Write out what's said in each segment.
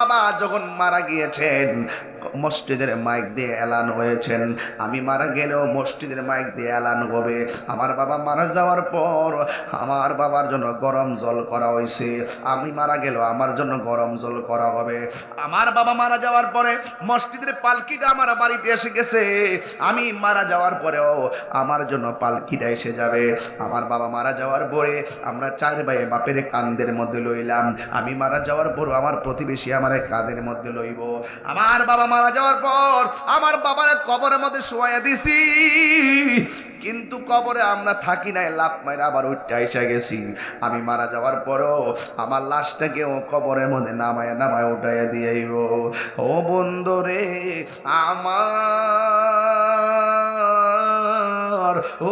বাবা যখন মারা গিয়েছেন মসজিদের মাইক দিয়ে এলান হয়েছেন, আমি মারা গেলেও মসজিদের মাইক দিয়ে এলান হবে। আমার বাবা মারা যাওয়ার পর আমার বাবার জন্য গরম জল করা হয়েছে, আমি মারা গেলেও আমার জন্য গরম জল করা হবে। আমার বাবা মারা যাওয়ার পরে মসজিদের পালকিটা আমার বাড়িতে এসে গেছে, আমি মারা যাওয়ার পরেও আমার জন্য পালকিটা এসে যাবে। আমার বাবা মারা যাওয়ার পরে আমরা 4 ভাই বাপের কাঁধের মধ্যে লইলাম, আমি মারা যাওয়ার পর আমার প্রতিবেশী আমার কাঁধের মধ্যে লইব। আমার বাবা মারা যাওয়ার পর আমার বাবার কবরের মধ্যে শোয়া দিছি, কিন্তু কবরে আমরা থাকি নাই, লাভ মাইরা আবার উঠতে এসে গেছি। আমি মারা যাওয়ার পরও আমার লাশটাকেও কবরের মধ্যে নামায় উঠাইয়া দিয়েইব। ও বন্ধুরে আমার,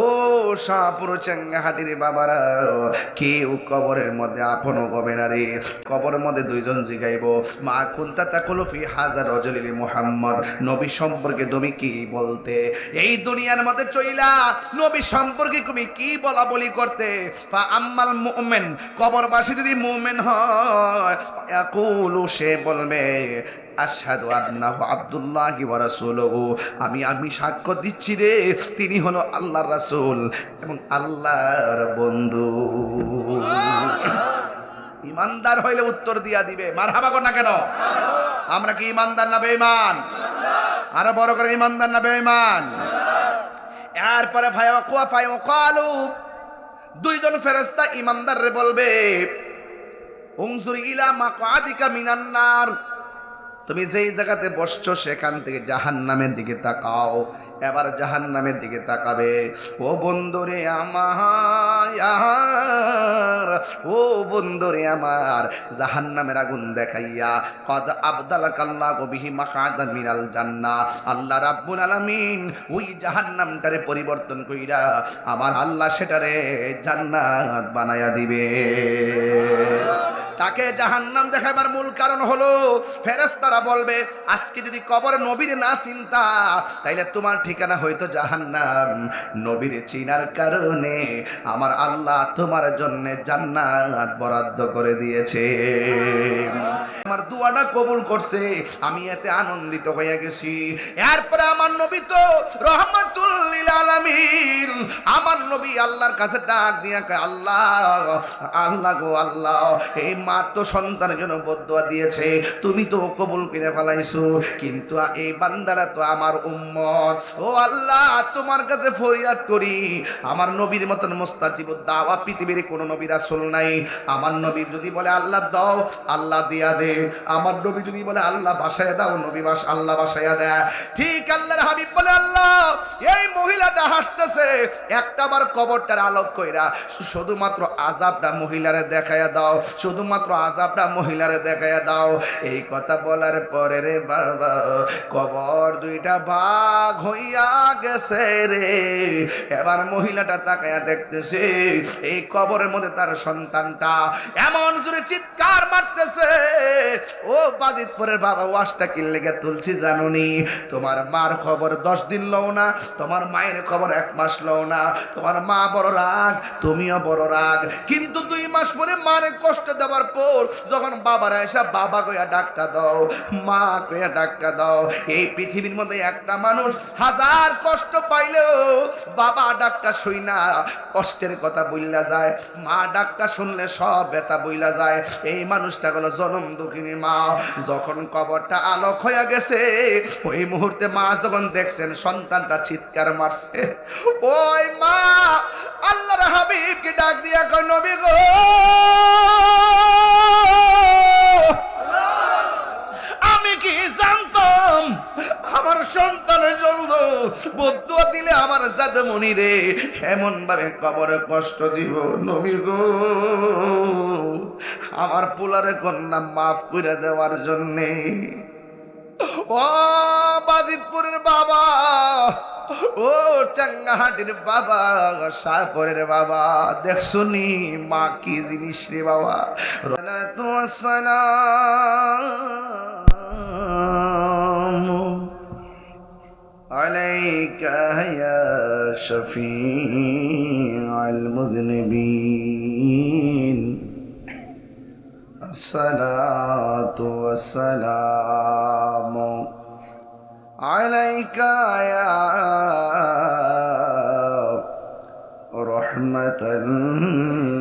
ও শাহপুর চেঙ্গাহাটির বাবারা, কেউ কবরের মধ্যে আপন হবে না রে। কবরের মধ্যে 2 জন জিগাইব, মা কুনতা তাকুলু ফি হাজার রাজুলিল মুহাম্মদ, নবী সম্পর্কে তুমি কি বলতে? এই দুনিয়ার মধ্যে চইলা নবী সম্পর্কে তুমি কি বলা বলি করতে? ফা আম্মাল মুমিন, কবরবাসী যদি মুমিন হয়, ইয়াকুলু, সে বলবে আশহাদু আন্নাহু আব্দুল্লাহি ওয়া রাসূলুহু, আমি সাক্ষ্য দিচ্ছি রে তিনি হলো আল্লাহর রাসূল এবং আল্লাহর বন্ধু। ইমানদার হইলে উত্তর দিয়া দিবে মারহাবা কর না কেন? আমরা কি ইমানদার না বেঈমান? আরো বড় করে ইমানদার না বেঈমান? এরপরে ফায়াকালু, 2 জন ফেরেশতা ইমানদাররে বলবে, উনজুর ইলা মাকআদিকা মিনান নার, তুমি যেই জায়গাতে বসছো সেখান থেকে জাহান্নামের দিকে তাকাও। এবার জাহান্নামের দিকে তাকাবে। ও বন্ধুরে আমার, ও বন্ধুরে আমার, জাহান্নামের আগুন দেখাইয়া কদ আবদালাকাল্লাহু বিহি মাকআদাম মিনাল জান্নাহ, আল্লাহ রাব্বুল আলামিন ওই জাহান্নামটারে পরিবর্তন কইরা আমার আল্লাহ সেটারে জান্নাত বানায়া দিবে। তাকে জাহান্নাম দেখাবার মূল কারণ হলো ফেরেশতারা বলবে, আজকে যদি কবরে নবীর না চিন্তা তাইলে তোমার ঠিকানা হয়তো জাহান্নাম। নবীর চিনার কারণে আমার আল্লাহ তোমার জন্য জান্নাত বরাদ্দ করে দিয়েছে। আমার দুয়াটা কবুল করছে, আমি এতে আনন্দিত হয়ে গেছি। এরপরে আমার নবী তো রহমাতুল লিল আলামিন, আমার নবী আল্লাহর কাছে ডাক দিয়া কয়, আল্লাহ আল্লাহ গো আল্লাহ, এই মা তো সন্তানের জন্য বদদুয়া দিয়েছে, তুমি তো কবুল করে ফেলাইছো, কিন্তু এই বান্দারা তো আমার উম্মত। ও আল্লাহ, তোমার কাছে ফরিয়াদ করি, আমার নবীর মতন মুস্তাজিবুদ দাওয়া পৃথিবীর কোনো নবী রাসূল নাই। আমার নবী যদি বলে আল্লাহ দাও, আল্লাহ দিয়া দে। আমার নবী যদি বলে আল্লাহ বাসায়া দাও, নবী আল্লাহ বাসায়া দেয়। ঠিক আল্লাহর হাবিব বলে, আল্লাহ এই মহিলাটা হাসতেছে, একটাবার কবরটার আলোক কইরা শুধুমাত্র আযাবটা মহিলারে দেখায়া দাও, শুধুমাত্র আযাবটা মহিলারে দেখায়া দাও। এই কথা বলার পরে রে বাবা, কবর 2টা ভাগ হইয়া গেছে রে। এবার মহিলাটা তাকায়া দেখতেছে, এই কবরের মধ্যে তার সন্তানটা এমন জোরে চিৎকার মারতেছে। ও বাজিতপুরের বাবা, ওয়াজটা কি লেগে তুলছি জানুনি? তোমার মার খবর 10 দিন লও না, তোমার মায়ের খবর 1 মাস লও না। তোমার মা বড় রাগ, তুমিও বড় রাগ, কিন্তু 2 মাস পরে মারে কষ্ট দেওয়ার পর যখন বাবারা এসে বাবা কইয়া ডাকটা দাও, মা কইয়া ডাকটা দাও। এই পৃথিবীর মধ্যে একটা মানুষ 1000 কষ্ট পাইলেও বাবা ডাকটা শুই না কষ্টের কথা বইলা যায়, মা ডাকটা শুনলে সব ব্যথা বইলা যায়। এই মানুষটা হলো জনম দুঃখিনী মা। যখন কবরটা আলোক হয়ে গেছে, ওই মুহূর্তে মা যখন দেখছেন সন্তানটা চিৎকার মারছে, ওই মা আল্লাহর হাবিবকে ডাক দিয়া কয়, নবী গো, আমি কি জানতাম আমার সন্তানের জন্য বদদুয়া দিলে আমার জাদমনি রে এমন ভাবে কবরে কষ্ট দিব। নবী গো, আমার পোলারে কন্যা মাফ করে দেওয়ার জন্যে। ও বাজিতপুরের বাবা, ও চাঙ্গাহাটির বাবা, শাহপুরের বাবা, দেখছুনি মা কি জিনিস রে বাবা। আসসালামু আলাইকা ইয়া শফিউল মুযনিবিন, আসসালাতু والسلام عليك يا رحمة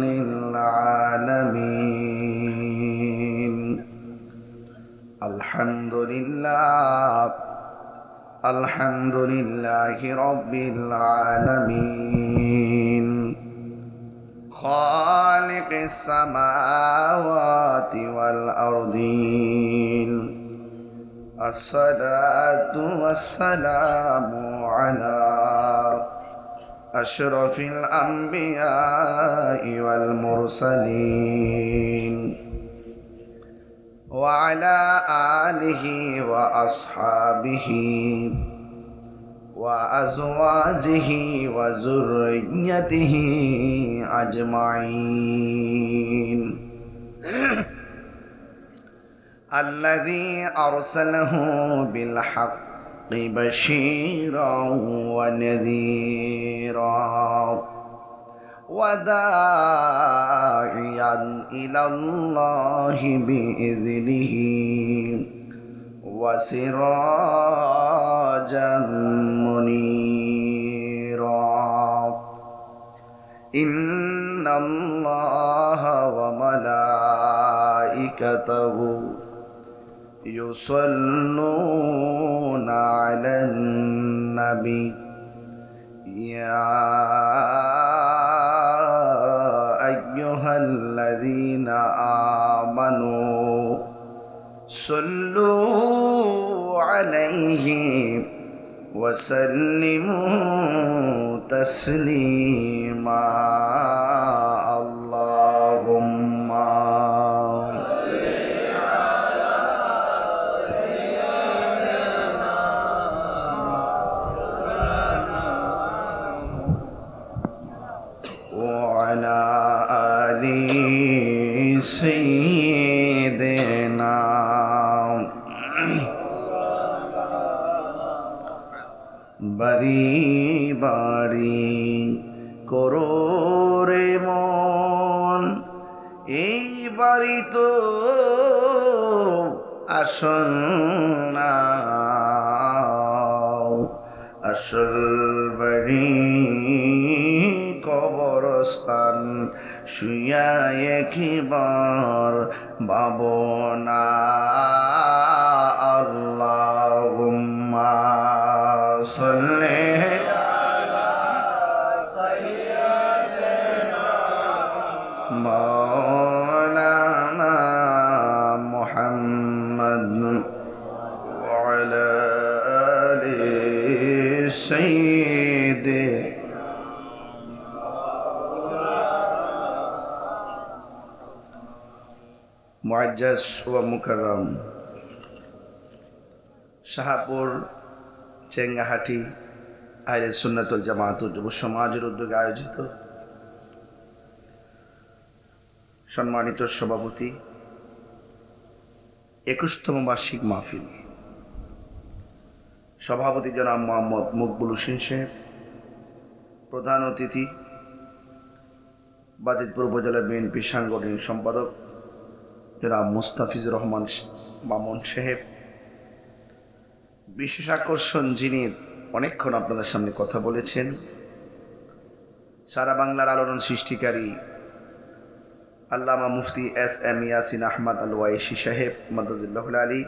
للعالمين الحمد لله الحمد لله رب العالمين خالق السماوات والأرضين الصلاة والسلام على أشرف الأنبياء والمرسلين وعلى آله وأصحابه وأزواجه وذريته أجمعين الذي أرسله بالحق بشيرا ونذيرا وداعيا إلى الله بإذنه وسراجا منيرا إن الله وملائكته يصلون على النبي يا أيها الذين آمنوا صلوا عليه وسلموا تسليما اللهم وعلى آل سيدنا বাড়ি বাড়ি করোরে মন এই বাড়ি তো আসন না আসল বাড়ি কবরস্থান শুয়া একবার বাবনা আল্লাহুম্মা সাল্লি মাওলানা মুহাম্মদ ওয়া আলা আলি সাইয়্যিদি মুআজ্জাজ ওয়া মুকাররম শাহপুর চেঙ্গাহাটি আহলে সুন্নাতুল জামাত ও যুব সমাজের উদ্যোগে আয়োজিত সম্মানিত সভাপতি 21তম বার্ষিক মাহফিল সভাপতি জনাব মোহাম্মদ মকবুল হোসেন সাহেব, প্রধান অতিথি বাজিতপুর উপজেলা বিএনপি সাংগঠনিক সম্পাদক জনাব মুস্তাফিজুর রহমান মামুন সাহেব, বিশেষ আকর্ষণ যিনি অনেকক্ষণ আপনাদের সামনে কথা বলেছেন, সারা বাংলার আলোড়ন সৃষ্টিকারী আল্লামা মুফতি এস.এম. ইয়াসিন আহমদ আল ওয়াইসি সাহেব মাদাজিল্লাহুল আলী,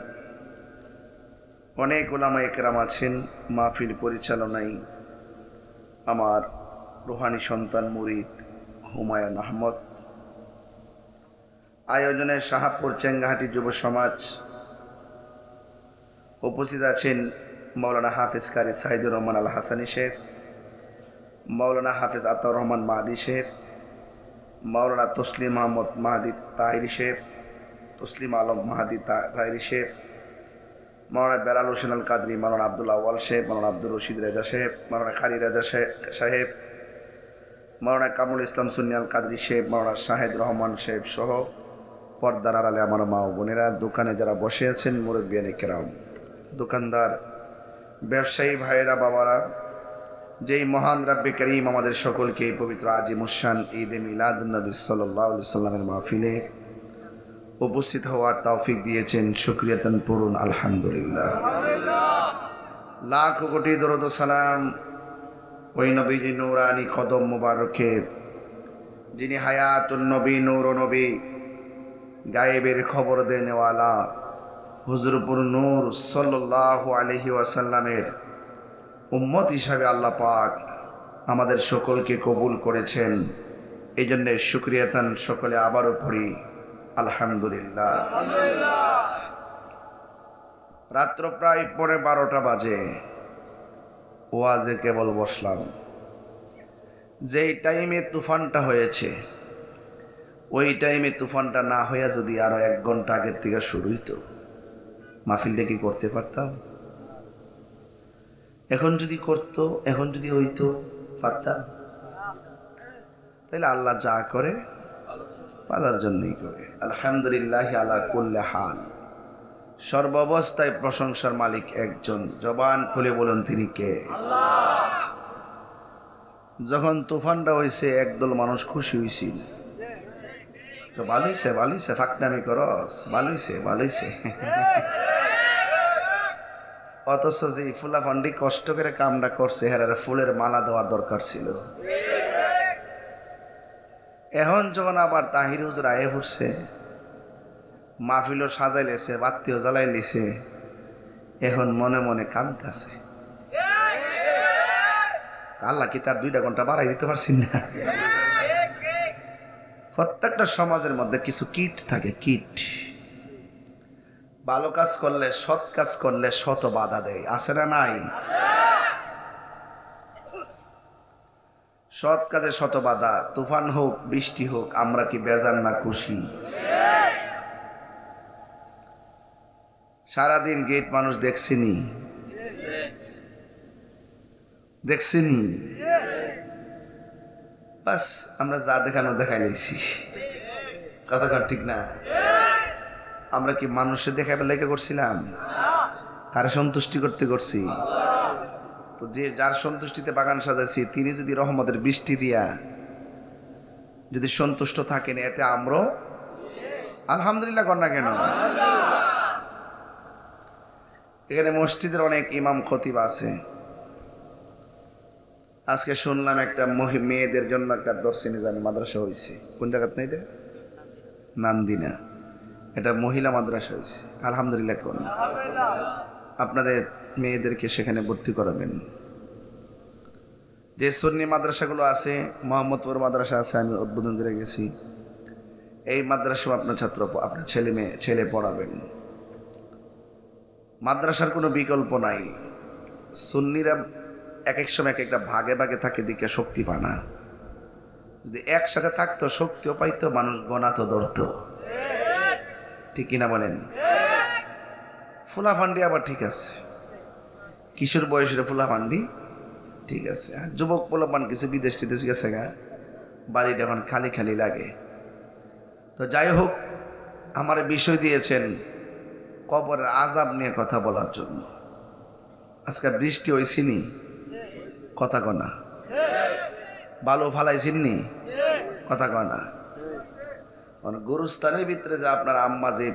অনেক ওলামা একরাম আছেন। মাহফিল পরিচালনায় আমার রুহানি সন্তান মুরিদ হুমায়ুন আহমদ, আয়োজনে শাহপুর চেঙ্গাহাটি যুব সমাজ, উপস্থিত আছেন মৌলানা হাফেজ কারি সাইদুর রহমান আল হাসানি সাহেব, মৌলানা হাফেজ আতাউর রহমান মাহাদি সাহেব, মৌলানা তসলিম আহমদ মাহাদি তাহিরি সাহেব, তসলিম আলম মাহাদি তাহিরি সাহেব, মৌলানা বেলাল হোসেন আল কাদরি, মৌলানা আব্দুল আউয়াল সাহেব, মৌলানা আব্দুর রশিদ রেজা সাহেব, মৌলানা খালি রেজা সাহেব, মৌলানা কামরুল ইসলাম সুন্নি আল কাদরি সাহেব, মৌলানা শাহেদ রহমান সাহেব সহ পর্দার আড়ালে আমার মা ও বোনেরা, দোকানে যারা বসে আছেন মুরব্বিয়ানে কেরাম, দোকানদার, ব্যবসায়ী ভাইয়েরা, বাবারা, যেই মহান রাব্বে করিম আমাদের সকলকে পবিত্র আজিমুশান ঈদে মিলাদুন নবী সাল্লাল্লাহু আলাইহি সাল্লামের মাহফিলে উপস্থিত হওয়ার তৌফিক দিয়েছেন, শুকরিয়া তান পড়ুন আলহামদুলিল্লাহ। লাখ কোটি দরুদ ও সালাম ওই নবীজি নূরানি কদম মুবারকে, যিনি হায়াতুন নবী, নূর নবী, গায়েবের খবর দেনেওয়ালা হুজুরপুর নূর সাল্লাল্লাহু আলাইহি ওয়াসাল্লামের উম্মত হিসাবে আল্লাহ পাক আমাদের সকলকে কবুল করেছেন। এই জন্যে শুকরিয়া তান সকলে আবারও পড়ি আলহামদুলিল্লাহ। রাত্র প্রায় 12:30 বাজে, ওয়াজে কেবল বসলাম। যেই টাইমে তুফানটা হয়েছে, ওই টাইমে তুফানটা না হইয়া যদি আরো 1 ঘন্টা আগের থেকে শুরু হইতো, মাহফিলটা কি করতে পারতাম? এখন যদি করতো, এখন যদি হইতো, পারতাম? তাইলে আল্লাহ যা করে ভালোর জন্যই করে। আলহামদুলিল্লাহ আলা কুল্লি হাল। সর্বাবস্থায় প্রশংসার মালিক একজন, জবান খুলে বলুন তিনি কে? আল্লাহ। যখন তুফানটা হয়েছে একদল মানুষ খুশি হয়েছিল, ভালোইছে ভালোইছে, ফাঁকনামি করস, ভালোইছে ভালোইছে। অথচ যে ফুলা ফান্ডি কষ্ট করে কামটা করছে, হেরার ফুলের মালা দেওয়ার দরকার ছিল। এখন যখন আবার তাহির হুজুর আয়ে পড়ছে, মাহফিলও সাজাই লেছে, বাত্তিও জ্বালাই লিছে, এখন মনে মনে কাঁদতেছে, আল্লাহ কি তার 2 ঘন্টা বাড়াই দিতে পারছি না? প্রত্যেকটা সমাজের মধ্যে কিছু কীট থাকে, কীট। ভালো কাজ করলে, সৎ কাজ করলে শত বাধা দেয়, আছে না নাই? সৎ কাজে শত বাধা। তুফান হোক, বৃষ্টি হোক, আমরা কি বেজার না খুশি? সারাদিন গেট মানুষ দেখছিনি, দেখছিনি, বাস আমরা যা দেখানো দেখাই লাইছি। কথা ঠিক না? আমরা কি মানুষের দেখাবে লেগে করছিলাম? কারে সন্তুষ্টি করতে করছি? তো যে যার সন্তুষ্টিতে বাগান সাজাইছি, তিনি যদি রহমতের বৃষ্টি দিয়া যদি সন্তুষ্ট থাকেন, এতে আমরা আলহামদুলিল্লাহ কর না কেন? এখানে মসজিদের অনেক ইমাম খতিব আছে। আজকে শুনলাম একটা মেয়েদের জন্য একটা দর্শনী জানি মাদ্রাসা হয়েছে। কোন জায়গাতে নেই? এটা নান্দিনা, এটা মহিলা মাদ্রাসা হয়েছে। আলহামদুলিল্লাহ কোন আপনাদের মেয়েদেরকে সেখানে ভর্তি করাবেন। যে সুন্নি মাদ্রাসাগুলো আছে, মোহাম্মদপুর মাদ্রাসা আছে, আমি উদ্বোধন করে গেছি। এই মাদ্রাসাও আপনার ছাত্র, আপনার ছেলে পড়াবেন। মাদ্রাসার কোনো বিকল্প নাই। সুন্নিরা এক এক সময় এক একটা ভাগে ভাগে থাকে, দিকে শক্তি পায় না। যদি একসাথে থাকতো, শক্তিও পাইতো, মানুষ গণাতো, ধরতো। ঠিক কিনা বলেন? ফুলাফান্ডি আবার ঠিক আছে, কিশোর বয়সের ফুলাফান্ডি ঠিক আছে। আর যুবক পোলাপান কিছু বিদেশ টিদেশ গেছে গা, বাড়িটা এখন খালি খালি লাগে। তো যাই হোক, আমার বিষয় দিয়েছেন কবরের আযাব নিয়ে কথা বলার জন্য। আজকে বৃষ্টি হয়েছিনি, কথা কনা বালু ফালাইছিনি, কথা কনা। গরুস্থানের ভিতরে যে আপনার আম্মা যে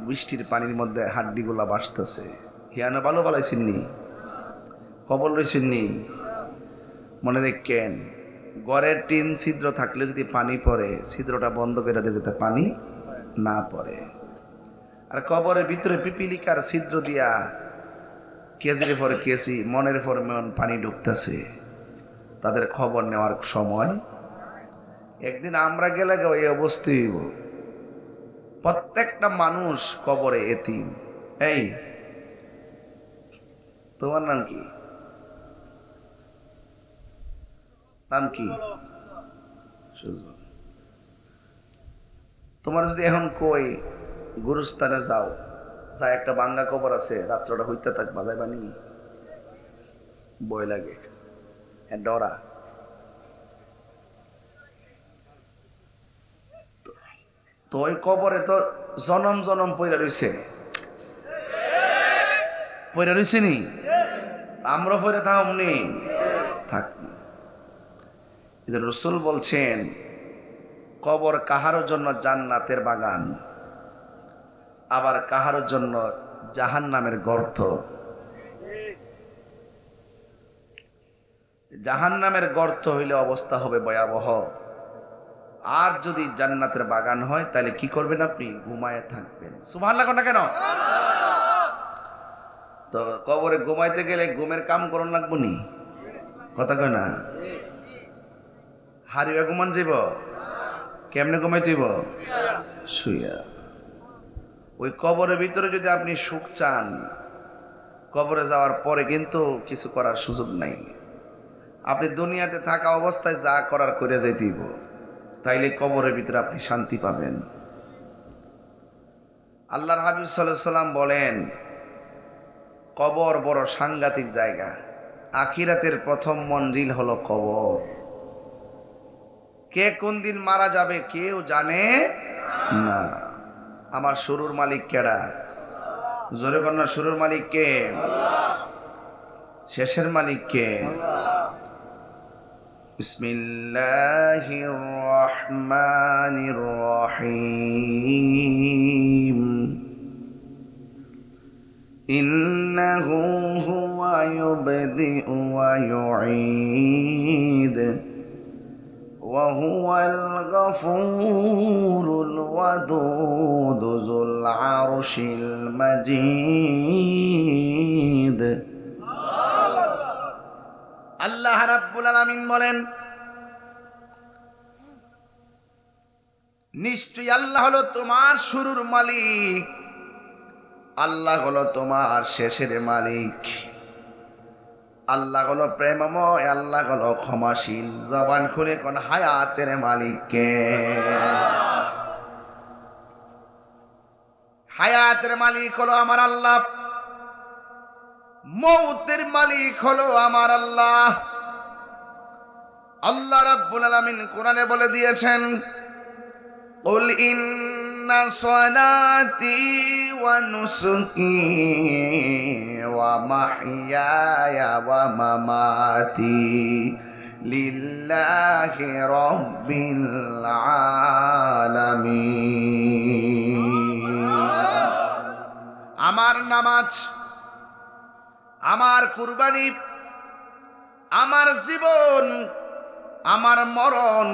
বৃষ্টির পানির মধ্যে হাড্ডিগুলা বাসতেছে, হিয়ানা বালু ফালাইছিনি, কবর রয়েছেননি। মনে দেখেন, ঘরের টিন ছিদ্র থাকলে যদি পানি পড়ে, ছিদ্রটা বন্ধ করে দিয়ে যাতে পানি না পড়ে। আর কবরের ভিতরে পিপিলিকার ছিদ্র দিয়া কেজির পর কেজি, মনের পর মন পানি ঢুকতেছে। তাদের খবর নেওয়ার সময় একদিন আমরা গেলে এই অবস্থা হইব। প্রত্যেকটা মানুষ কবরে এতিম। এই তোমার নাম কি? নাম কি? তোমার যদি এখন কই গুরুস্থানে যাও, যা একটা বাঙ্গা কবর আছে, রাত্রটা হইতে থাক, বাজাই বানি বই লাগে, ডরা। তো ওই কবরে তো জনম জনম পয়রা রয়েছে, পয়রা রয়েছে নি, আমরা পয়রা থামনি থাক। রাসূল বলছেন, কবর কাহার জন্য জান্নাতের বাগান, আবার কাহার জন্য জাহান্নামের গর্ত। জাহান্নামের গর্ত হইলে অবস্থা হবে ভয়াবহ। আর যদি জান্নাতের বাগান হয় তাহলে কি করবেন? আপনি ঘুমায় থাকবেন। সুবহানাল্লাহ না কেন? তো কবরে ঘুমাইতে গেলে ঘুমের কাম করন লাগবো নি? কথা কয় না? হারিয়া ঘুমান যাইব? কেমনে ঘুমাইতেইব? শুইয়া। ওই কবরের ভিতরে যদি আপনি সুখ চান, কবরে যাওয়ার পরে কিন্তু কিছু করার সুযোগ নাই। আপনি দুনিয়াতে থাকা অবস্থায় যা করার করে যাইতেইব, তাইলে কবরের ভিতরে আপনি শান্তি পাবেন। আল্লাহর হাবিব সাল্লাল্লাহু আলাইহি সাল্লাম বলেন, কবর বড় সাংঘাতিক জায়গা। আখিরাতের প্রথম মঞ্জিল হলো কবর। কে কোন দিন মারা যাবে কেউ জানে না। আমার শুরুর মালিক কেডা? জোরে কন্যা, শুরুর মালিক কে? শেষের মালিক কে? বিসমিল্লাহির রহমানির রহিম। ইন্নাহু হুয়া ইউবদিউ ওয়া ইউঈদ ওয়া হুয়াল গফুরুল ওয়াদুদ যুল আরশিল মাজিদ। আল্লাহ রাব্বুল আলামিন বলেন, নিশ্চয়ই আল্লাহ হলো তোমার শুরুর মালিক, আল্লাহ হলো তোমার শেষের মালিক। আল্লাহ হলো প্রেমময়, আল্লাহ হলো ক্ষমাশীল। জবান খুলে কোন হায়াতের মালিককে? হায়াতের মালিক হলো আমার আল্লাহ, মৌতের মালিক হলো আমার আল্লাহ। আল্লাহ রাব্বুল আলামিন কোরআনে বলে দিয়েছেন, কুল ইন্না সলাতি ওয়া নুসুকি ওয়া মাহইয়ায়া ওয়া মামাতি লিল্লাহি রাব্বিল আলামিন। আমার নামাজ, আমার কুরবানি, আমার জীবন, আমার মরণ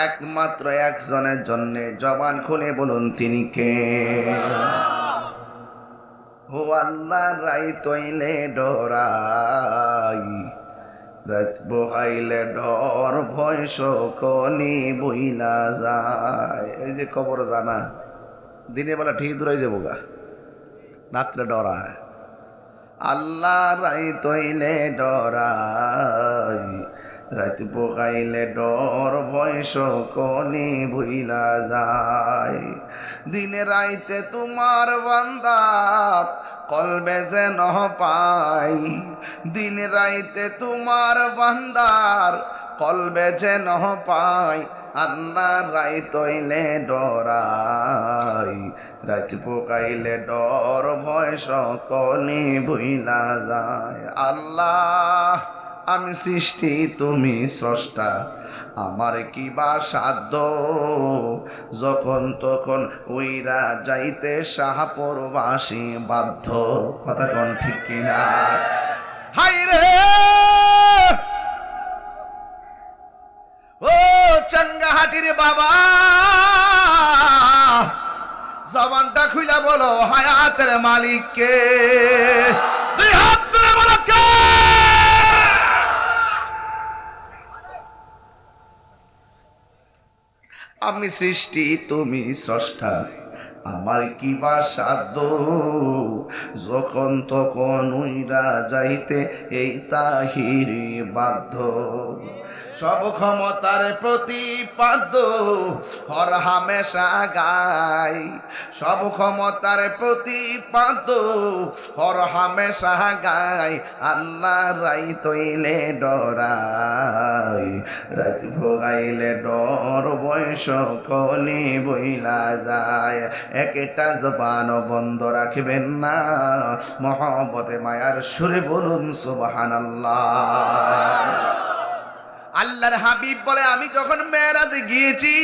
একমাত্র একজনের জন্য। জবান খুলে বলুন তিনি কে? ও আল্লাহ, রাই তৈলে ডরাই, রাত বহাইলে ডর, ভয় সকলি বইলা যায়। এই যে কবর জানা, দিনে বেলা ঠিক দূরাই যাবো গা, রাত্রে ডরায়। আল্লাহ, রাই তৈলে ডরাই, রাত পোকাইলে ডর, ভয় সকলি ভুইলা যায়। দিনে রাইতে তোমার বান্দা কলবে যেন পাই, দিনে রাইতে তোমার বান্দার কলবে যেন পাই। আল্লাহ, রাই তৈলে ডরাই, রাত পোকাইলে ডর, ভয় সকলি ভুইলা যায়। আল্লাহ, আমি সৃষ্টি, তুমি স্রষ্টা, আমার কি বা সাধ্য? যখন তখন উইরা যাইতে শাহপুরবাসী বাধ্য। কথা কোন ঠিক কিনা? হাই রে ও চাঙ্গাহাটির বাবা, জবানটা খুইলা বলো হায়াতের মালিক কে? দুই হাত তুলে বলো কে? আমি সৃষ্টি, তুমি স্রষ্টা, আমার কি বা সাধ্য? যখন তখন উইরা যাইতে এই তাহিরি বাধ্য। সব ক্ষমতার প্রতিপাদ্য হর হামেশা গাই, সব ক্ষমতার প্রতিপাদ্য হর হামেশা গাই। আল্লাহ, রাই তৈলে ডরাই, রাত ভোগাইলে ডর, বয়স কলি বইলা যায়। একটা জবান বন্ধ রাখবেন না, মহব্বতে মায়ার সুরে বলুন সুবহানাল্লাহ। আল্লাহর হাবিব বলে, আমি যখন মেরাজে গিয়েছি,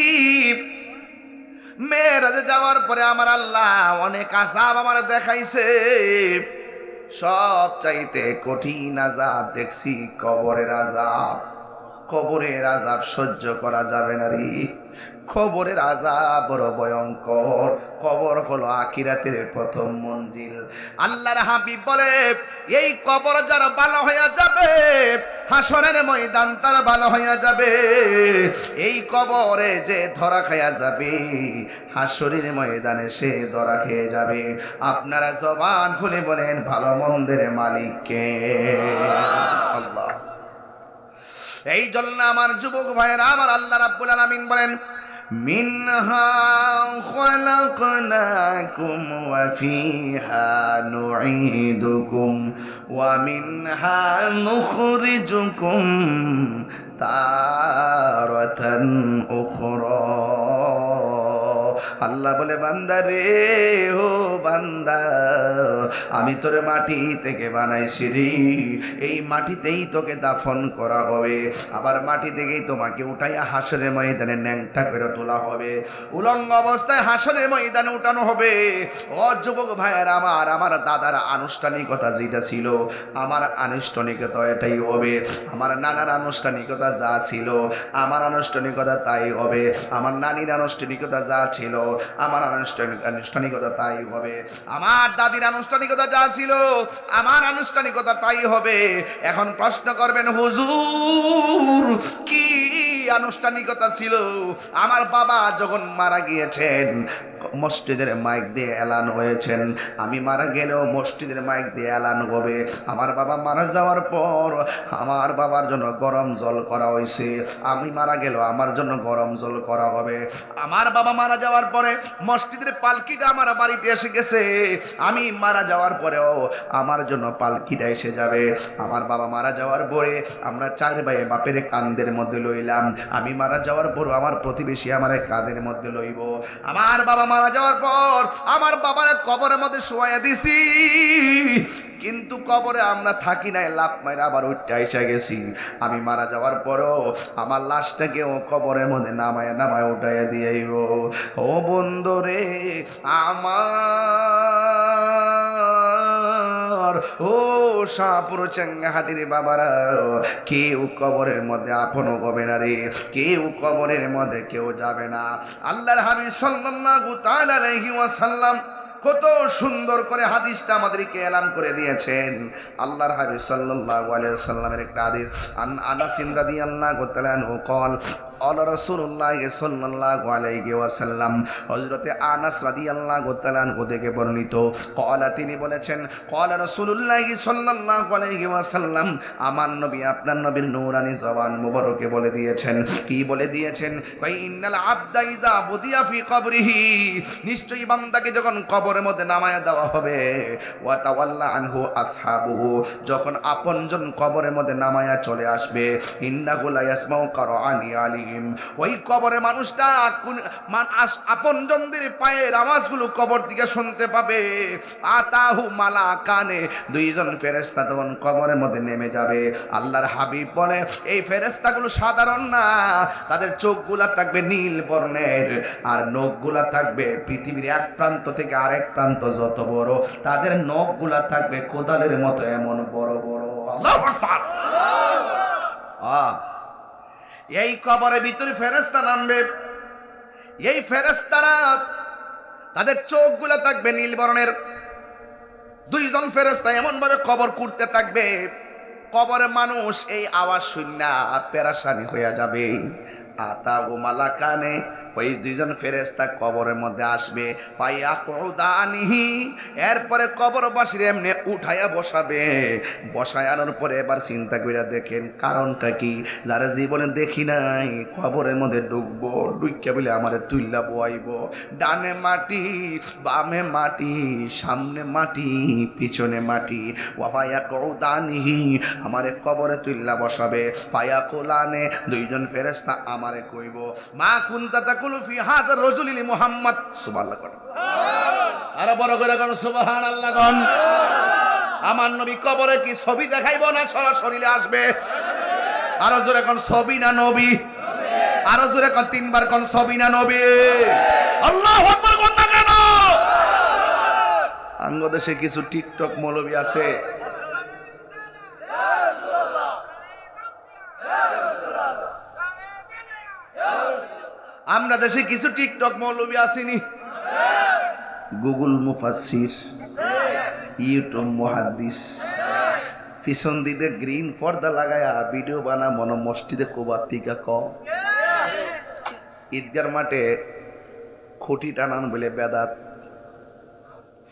মেরাজে যাওয়ার পরে আমার আল্লাহ অনেক আযাব আমার দেখাইছে, সব চাইতে কঠিন আযাব দেখছি কবরের আযাব। কবরের আযাব সহ্য করা যাবে না রে। কবরের আযাব বড় ভয়ঙ্কর। কবর হলো আখিরাতের প্রথম মঞ্জিল। আল্লাহর হাবিব বলে, এই কবর যারা ভালো হইয়া যাবে, হাসরের ময়দান তার ভালো হইয়া যাবে। এই কবরে যে ধরা খাইয়া যাবে, হাসরের ময়দানে সে ধরা খেয়ে যাবে। আপনারা জবান খুলে বলেন, ভালো মন্দের মালিক কে? আল্লাহ। এই জন্য আমার যুবক ভাইয়েরা, আমার আল্লাহ রাব্বুল আলামিন বলেন, মিনহা খালাকনাকুম ওয়া ফিহা নুঈদুকুম ওয়া মিনহা নুখরিজুকুম তারাতান উখরা। আল্লাহ বলে, বান্দা রে, ও বান্দা, আমি তোরে মাটি থেকে বানাইছি রে। এই মাটিতেই তোকে দাফন করা হবে, আবার মাটি থেকেই তোমাকে উঠাইয়া হাসরের ময়দানে ন্যাংটা করে তোলা হবে, উলঙ্গ অবস্থায় হাসরের ময়দানে উঠানো হবে। ও যুবক ভাইয়ের আমার দাদার আনুষ্ঠানিকতা যেটা ছিল, আমার আনুষ্ঠানিকতা এটাই হবে। আমার নানার আনুষ্ঠানিকতা যা ছিল, আমার আনুষ্ঠানিকতা তাই হবে। আমার নানির আনুষ্ঠানিকতা যা ছিল, আমার আনুষ্ঠানিকতা তাই হবে। আমার দাদির আনুষ্ঠানিকতা যা ছিল, আমার আনুষ্ঠানিকতা তাই হবে। এখন প্রশ্ন করবেন, হুজুর কি আনুষ্ঠানিকতা ছিল? আমার বাবা যখন মারা গিয়েছেন, মসজিদের মাইক দিয়ে এলান হয়েছেন। আমি মারা গেলেও মসজিদের মাইক দিয়ে এলান হবে। আমার বাবা মারা যাওয়ার পর আমার বাবার জন্য গরম জল করা হয়েছে। আমি মারা গেলেও আমার জন্য গরম জল করা হবে। আমার বাবা মারা যাওয়ার পরে মসজিদের পালকিটা আমার বাড়িতে এসে গেছে। আমি মারা যাওয়ার পরেও আমার জন্য পালকিটা এসে যাবে। আমার বাবা মারা যাওয়ার পরে আমরা 4 ভাই বাপের কাঁধের মধ্যে লইলাম। আমি মারা যাওয়ার পর আমার প্রতিবেশী আমার কাঁধের মধ্যে লইব। আমার বাবা মারা যাওয়ার পর আমার বাবার কবরের মধ্যে শোয়াইয়া দিছি, কিন্তু কবরে আমরা থাকি নাই, লাফ মাইরা আবার উঠতে এসে গেছি। আমি মারা যাওয়ার পরও আমার লাশটাকেও কবরের মধ্যে নামায় উঠাইয়া দিয়েইব। ও বন্ধু রে আমার, ও শাহপুর চেঙ্গাহাটির বাবারা, কেউ কবরের মধ্যে আপনও হবে না রে, কেউ কবরের মধ্যে কেউ যাবে না। আল্লাহর হাবিব সাল্লাল্লাহু তাআলা আলাইহি ওয়াসাল্লাম কত সুন্দর করে হাদিসটা আমাদেরকে এলান করে দিয়েছেন। আল্লাহর হাবিব সাল্লাল্লাহু আলাইহি ওয়াসাল্লামের একটা হাদিস, আনাস রাদিয়াল্লাহু তাআলা আনহু قال قال رسول الله صلى الله عليه وسلم, হযরতে আনাস রাদিয়াল্লাহু তাআলা আনহু থেকে বর্ণিত, قال তিনি বলেছেন, قال رسول الله صلى الله عليه وسلم, আমার নবী আপনার নবীর নূরানি জবান মুবারকে বলে দিয়েছেন। কি বলে দিয়েছেন? কই ইন্নাল আবদা ইযা বুদিয়া ফি কবরিহি, নিশ্চয়ই বান্দাকে যখন কবরের মধ্যে নামায়া দেওয়া হবে, ওয়া তাওয়াল্লা আনহু আসহাবুহু, যখন আপনজন কবরের মধ্যে নামায়া চলে আসবে, ইন্নাহু লা ইয়াসমাউ কারআনি আলী, ওই কবরে মানুষটা আপনজনদের পায়ের আওয়াজগুলো কবর থেকে শুনতে পাবে। আতাহু মালাকানে, 2 জন ফেরেশতা তখন কবরের মধ্যে নেমে যাবে। আল্লাহর হাবিব বলে, এই ফেরেশতাগুলো সাধারণ না, তাদের চোখগুলা থাকবে নীল বর্ণের, আর নখগুলা থাকবে পৃথিবীর এক প্রান্ত থেকে আরেক প্রান্ত যত বড়, তাদের নখগুলা থাকবে কোদালের মতো এমন বড় বড়। আল্লাহু আকবার। এই কবরের ভিতরে ফেরেশতা নামবে। এই ফেরেশতারা তাদের চোখগুলো থাকবে নীল বর্ণের। 2 জন ফেরেশতা এমন ভাবে কবর করতে থাকবে, কবরের মানুষ এই আওয়াজ শুননা পেরেশানি হয়ে যাবে। আতাহু মালাকানে, ওই 2 জন ফেরেশতা কবরের মধ্যে আসবে। পাইয়া কউদানিহি, এরপরে কবরবাসীর এমনি উঠাইয়া বসাবে। বসায় আনার পরে এবার চিন্তা করে দেখেন কারণটা কি। যারা জীবনে দেখি নাই, কবরের মধ্যে ঢুকবো, ঢুকিয়া বলে আমারে তুইল্লা বয়াইব। ডানে মাটি, বামে মাটি, সামনে মাটি, পিছনে মাটি। ওয়াফায়া কউদানিহি, আমারে কবরে তুইল্লা বসাবে। পায়া কোলানে, 2 জন ফেরেশতা আমারে কইব, মা কুনতা ফি হাযার রাজুলি মুহাম্মদ। সুবহানাল্লাহ কোন, আর বড় করে কোন সুবহানাল্লাহ কোন। আমার নবী কবরে কি ছবি দেখাইব না সরাসরি আসবে? আর জোরে কোন ছবি না নবী? আর জোরে কোন 3 বার কোন ছবি না নবী? আল্লাহু আকবার কোন না কেন? বাংলাদেশে কিছু টিকটক মৌলবী আছে, আমরা দেশে কিছু টিকটক মৌলবী আসেনি, গুগল মুফাসসির, ইউটিউব মুহাদ্দিস, পিছন দিকে গ্রিন পর্দা লাগায়া ভিডিও বানা মন মসজিদে কোবাতিকা ক, ঈদগার মাঠে খুঁটি টানান বলে বেদাত,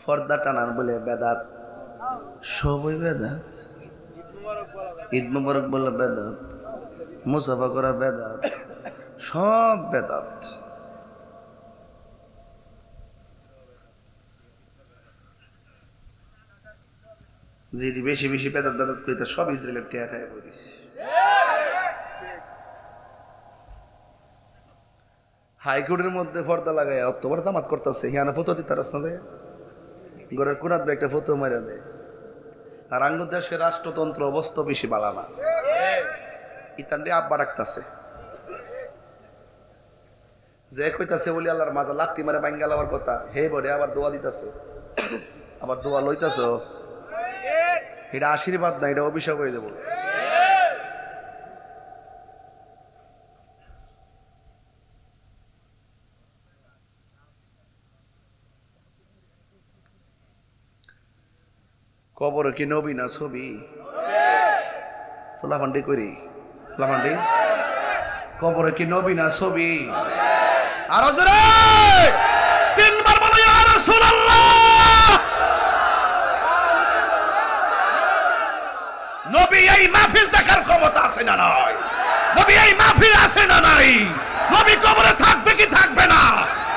পর্দা টানান বলে বেদাত, সবই বেদাত। ঈদ মুবারক বলে বেদাত, মুসাফা করা বেদাত, সব বেদাত। যে বেশি বেশি বেদাত বেদাত কইতে সব ইসরায়েলের টিয়া খায় পড়িস। হাইকোর্টের মধ্যে পর্দা লাগায় অক্টোবর জামাত করতেছে, হিয়ানা ফটো দিতে রাস্তা দেয়, ঘরের কোনাত একটা ফটো মারা দেয়। আর আঙ্গুর দেশের রাষ্ট্রতন্ত্র অবস্থা বেশি বাড়া না, ইতান্ডে আব্বা রাখতেছে, যে কইতাছে বলি আল্লাহর মাজা লাত্তি মারে বাঙ্গাল আমার কথা, হে বলে আবার দোয়া দিতেছে, আবার দোয়া লইতেছ, এটা আশীর্বাদ না, এটা অভিশাপ হয়ে যাবো। কবর কি নবী না ছবি? ফুলাফান্ডি করি, ফুলাফান্ডি কবর কি নবী না ছবি? আরো জোরে তিনবার বলো ইয়া রাসূলুল্লাহ। নবী এই মাহফিল দেখার ক্ষমতা আছে না নাই? নবী এই মাহফিল আছে না নাই? নবী কবরে থাকবে কি থাকবে না?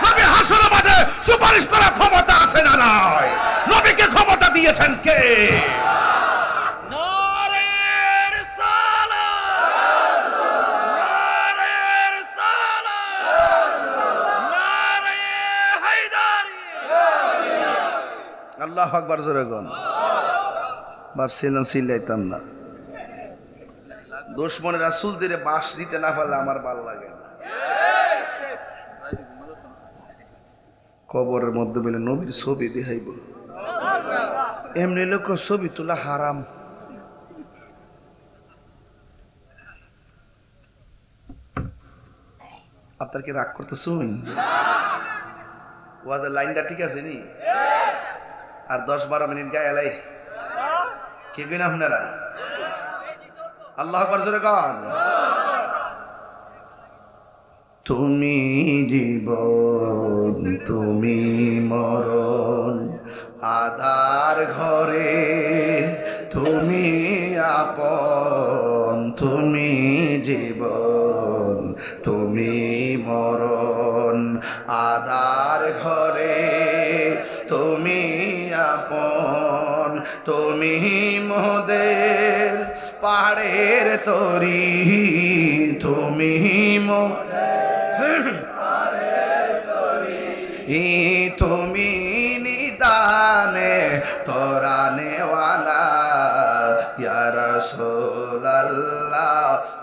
নবী হাসরের মাঠে সুপারিশ করার ক্ষমতা আছে না নাই? নবীকে ক্ষমতা দিয়েছেন কে? আল্লাহু আকবার জোরে কোন। ভাবছিলাম চিল্লাইতাম না, দুশমনের রাসূল দিরে বাঁশ দিতে না পারলে আমার ভালো লাগে না। কবরের মধ্যে বলে নবীর ছবি দেখাইব, এমনি লোক ছবি তোলা হারাম। আপনার কি রাগ করতেছুন? ওয়াজের লাইনটা ঠিক আছে নি? আর 10-12 মিনিট গায়ে এলাই কি কিনা আপনারা? আল্লাহু আকবার জোরে গান। তুমি জীবন তুমি মরণ, আধার ঘরে তুমি আপন, তুমি জীবন তুমি মরণ, আধার ঘরে তুমি আপন, তুমি মোদের পাহাড়ের তরি, তুমি তুমি নিদানে তোরানেওয়ালা, ইয়া রাসূলুল্লাহ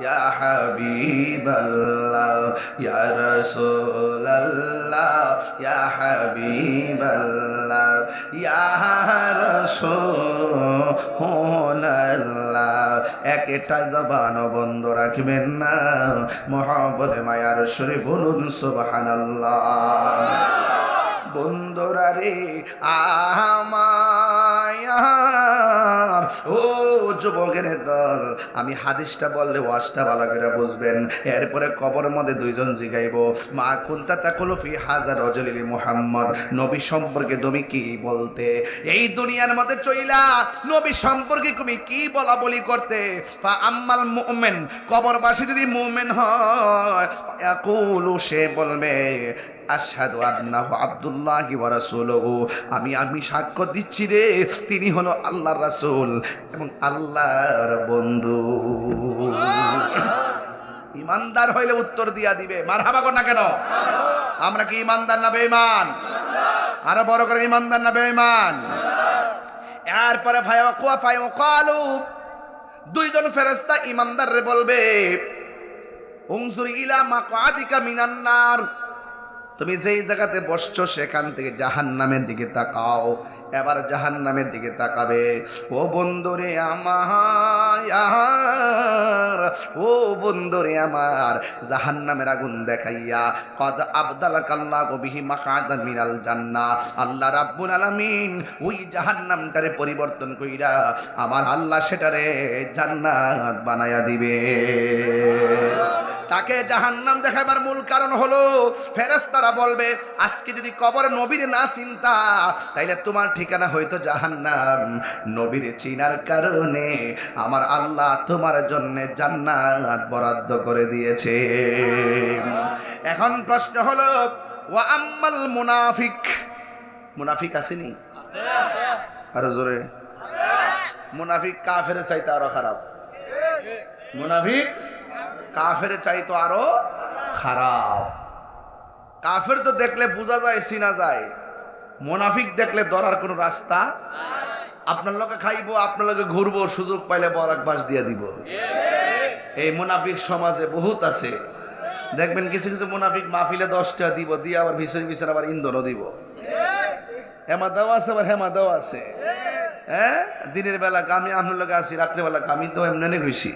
ইয়া হাবিবাল্লাহ, ইয়া রাসূলুল্লাহ ইয়া হাবিবাল্লাহ, ইয়া রাসূলুল্লাহ। একটা জবান বন্ধ রাখবেন না, মুহাব্বতে মায়ার সুরে বলুন সুবহানাল্লাহ। বন্ধুরা রে আমার, ও যুবকের দল, আমি হাদিসটা বললে ওয়াজটা ভালো করে বুঝবেন। এরপরে কবরের মধ্যে দুইজন জিগাইব, মা কুনতা তাকুলু ফি হাযার রাজুলি মুহাম্মদ, নবী সম্পর্কে তুমি কি বলতে? এই দুনিয়ার মধ্যে চইলা নবী সম্পর্কে তুমি কি বলা বলি করতে? ফা আম্মাল মুমিন, কবরবাসী যদি মুমিন হয়, ইয়াকুলু, সে বলবে আশহাদু আন্নাহু আব্দুল্লাহি ওয়া রাসূলুহু, আমি সাক্ষ্য দিচ্ছি রে তিনি হলো আল্লাহর রাসূল এবং আল্লাহর বন্ধু। ইমানদার হইলে উত্তর দিয়া দিবে মারহাবা কর না কেন? আমরা কি ইমানদার না বেঈমান? আরো বড় করে ইমানদার না বেঈমান? এরপরে ফায়াকালু, দুইজন ফেরেশতা ইমানদার রে বলবে, উনজুর ইলা মাকআদিকা মিনান নার, তুমি যেই জায়গাতে বসছো সেখান থেকে জাহান্নামের দিকে তাকাও। এবার জাহান্নামের দিকে তাকাবে। ও বন্ধুরে আমার, ও বন্ধুরে আমার, জাহান্নামের আগুন দেখাইয়া কদ আবদালাকাল্লাহু বিহি মাকাদাম মিনাল জান্নাহ, আল্লাহ রাব্বুল আলামিন ওই জাহান্নামটারে পরিবর্তন কইরা আমার আল্লাহ সেটারে জান্নাত বানায়া দিবে। তাকে জাহান্নাম দেখাবার মূল কারণ হলো ফেরেশতারা বলবে আজকে যদি কবরে নবীর না চিন্তা তাইলে তোমার ঠিকানা হয়তো জাহান্নাম। নবীর চিনার কারণে আমার আল্লাহ তোমার জন্য জান্নাত বরাদ্দ করে দিয়েছে। এখন প্রশ্ন হলো ওয়া আম্মাল মুনাফিক, মুনাফিক আসেনি? আরো জোরে। মুনাফিক কাফের চাইতে আরো খারাপ। মুনাফিক কাফের চাইতো আরো খারাপ। কাফের তো দেখলে বোঝা যায়, চিনা যায়। মুনাফিক দেখলে ধরার কোনো রাস্তা। আপনার লোকে খাইবো, আপনার লোকে ঘুরবো, সুযোগ পাইলে বরাক বাস দিয়া দিব। এই মুনাফিক সমাজে বহুত আছে। দেখবেন কিছু কিছু মুনাফিক মাহফিলে 10 টাকা দিব, দিয়ে আবার ভিসের ভিসের আবার ইন্ধনও দিব। হেমা দেওয়া আছে, আবার হেমা দেওয়া আছে। হ্যাঁ, দিনের বেলা আমি আপনার লোকে আছি, রাত্রেবেলা আমি তো এমনি খুশি।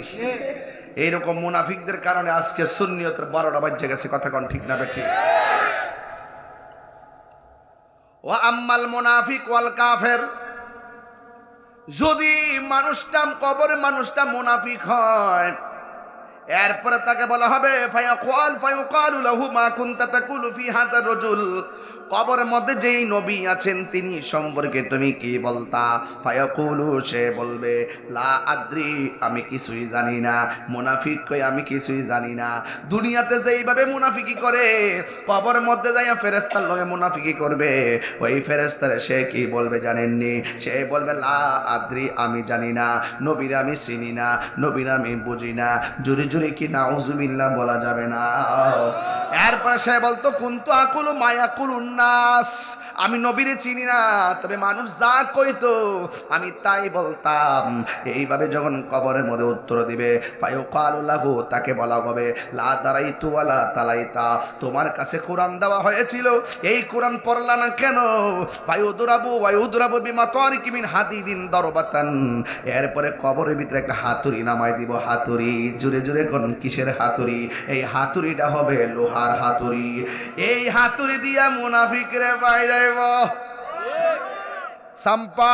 এইরকম মুনাফিকদের কারণে আজকে সুন্নিয়তের 12টা বাজে গেছে। কথা কোন ঠিক না ঠিক? ওয়া আম্মাল মুনাফিক ওয়াল কাফের, যদি মানুষটা কবরে মানুষটা মুনাফিক হয় এরপরে তাকে বলা হবে ফায়াকালু লাহু মা কুনতা তাকুলু ফি হাযার রাজুল, কবরের মধ্যে যেই নবী আছেন তিনি সম্পর্কে তুমি কি বলতা? ফায়াকুলু, সে বলবে লা আদ্রি, আমি কিছুই জানি না। মুনাফিক কই আমি কিছুই জানি না। দুনিয়াতে যেইভাবে মুনাফিকি করে কবরের মধ্যে যাইয়া ফেরেশতার লগে মুনাফিকি করবে, ওই ফেরেশতারে সে কি বলবে জানেননি? সে বলবে লা আদ্রি, আমি জানি না। নবীর আমি চিনি না, নবীর আমি বুঝি না। জোরে জোরে কি নাউজুবিল্লাহ বলা যাবে না? এরপরে সে বলতো কুনতু আকুলু মায়াকুলুন নাস, আমি নবীরে চিনি না, তবে মানুষ যা কইতো আমি তাই বলতাম। এইভাবে যখন কবরের মধ্যে উত্তর দিবে ফায়ুকালু লাহু, তাকে বলা হবে লা দারাইতু ওয়ালা তালাইতা, তোমার কাছে কোরআন দেওয়া হয়েছিল, এই কোরআন পড়লা না কেন? ফায়ুদরাবু বিমা তারিকি মিন হাদিদিন দরবাতান, এরপরে কবরের ভিতরে একটা হাতুড়ি নামাই দিব। হাতুড়ি, জোরে জোরে কোন কিসের হাতুড়ি? এই হাতুড়িটা হবে লোহার হাতুড়ি। এই হাতুড়ি দিয়া মুনাফিকরে বাইরাইব সাম্পা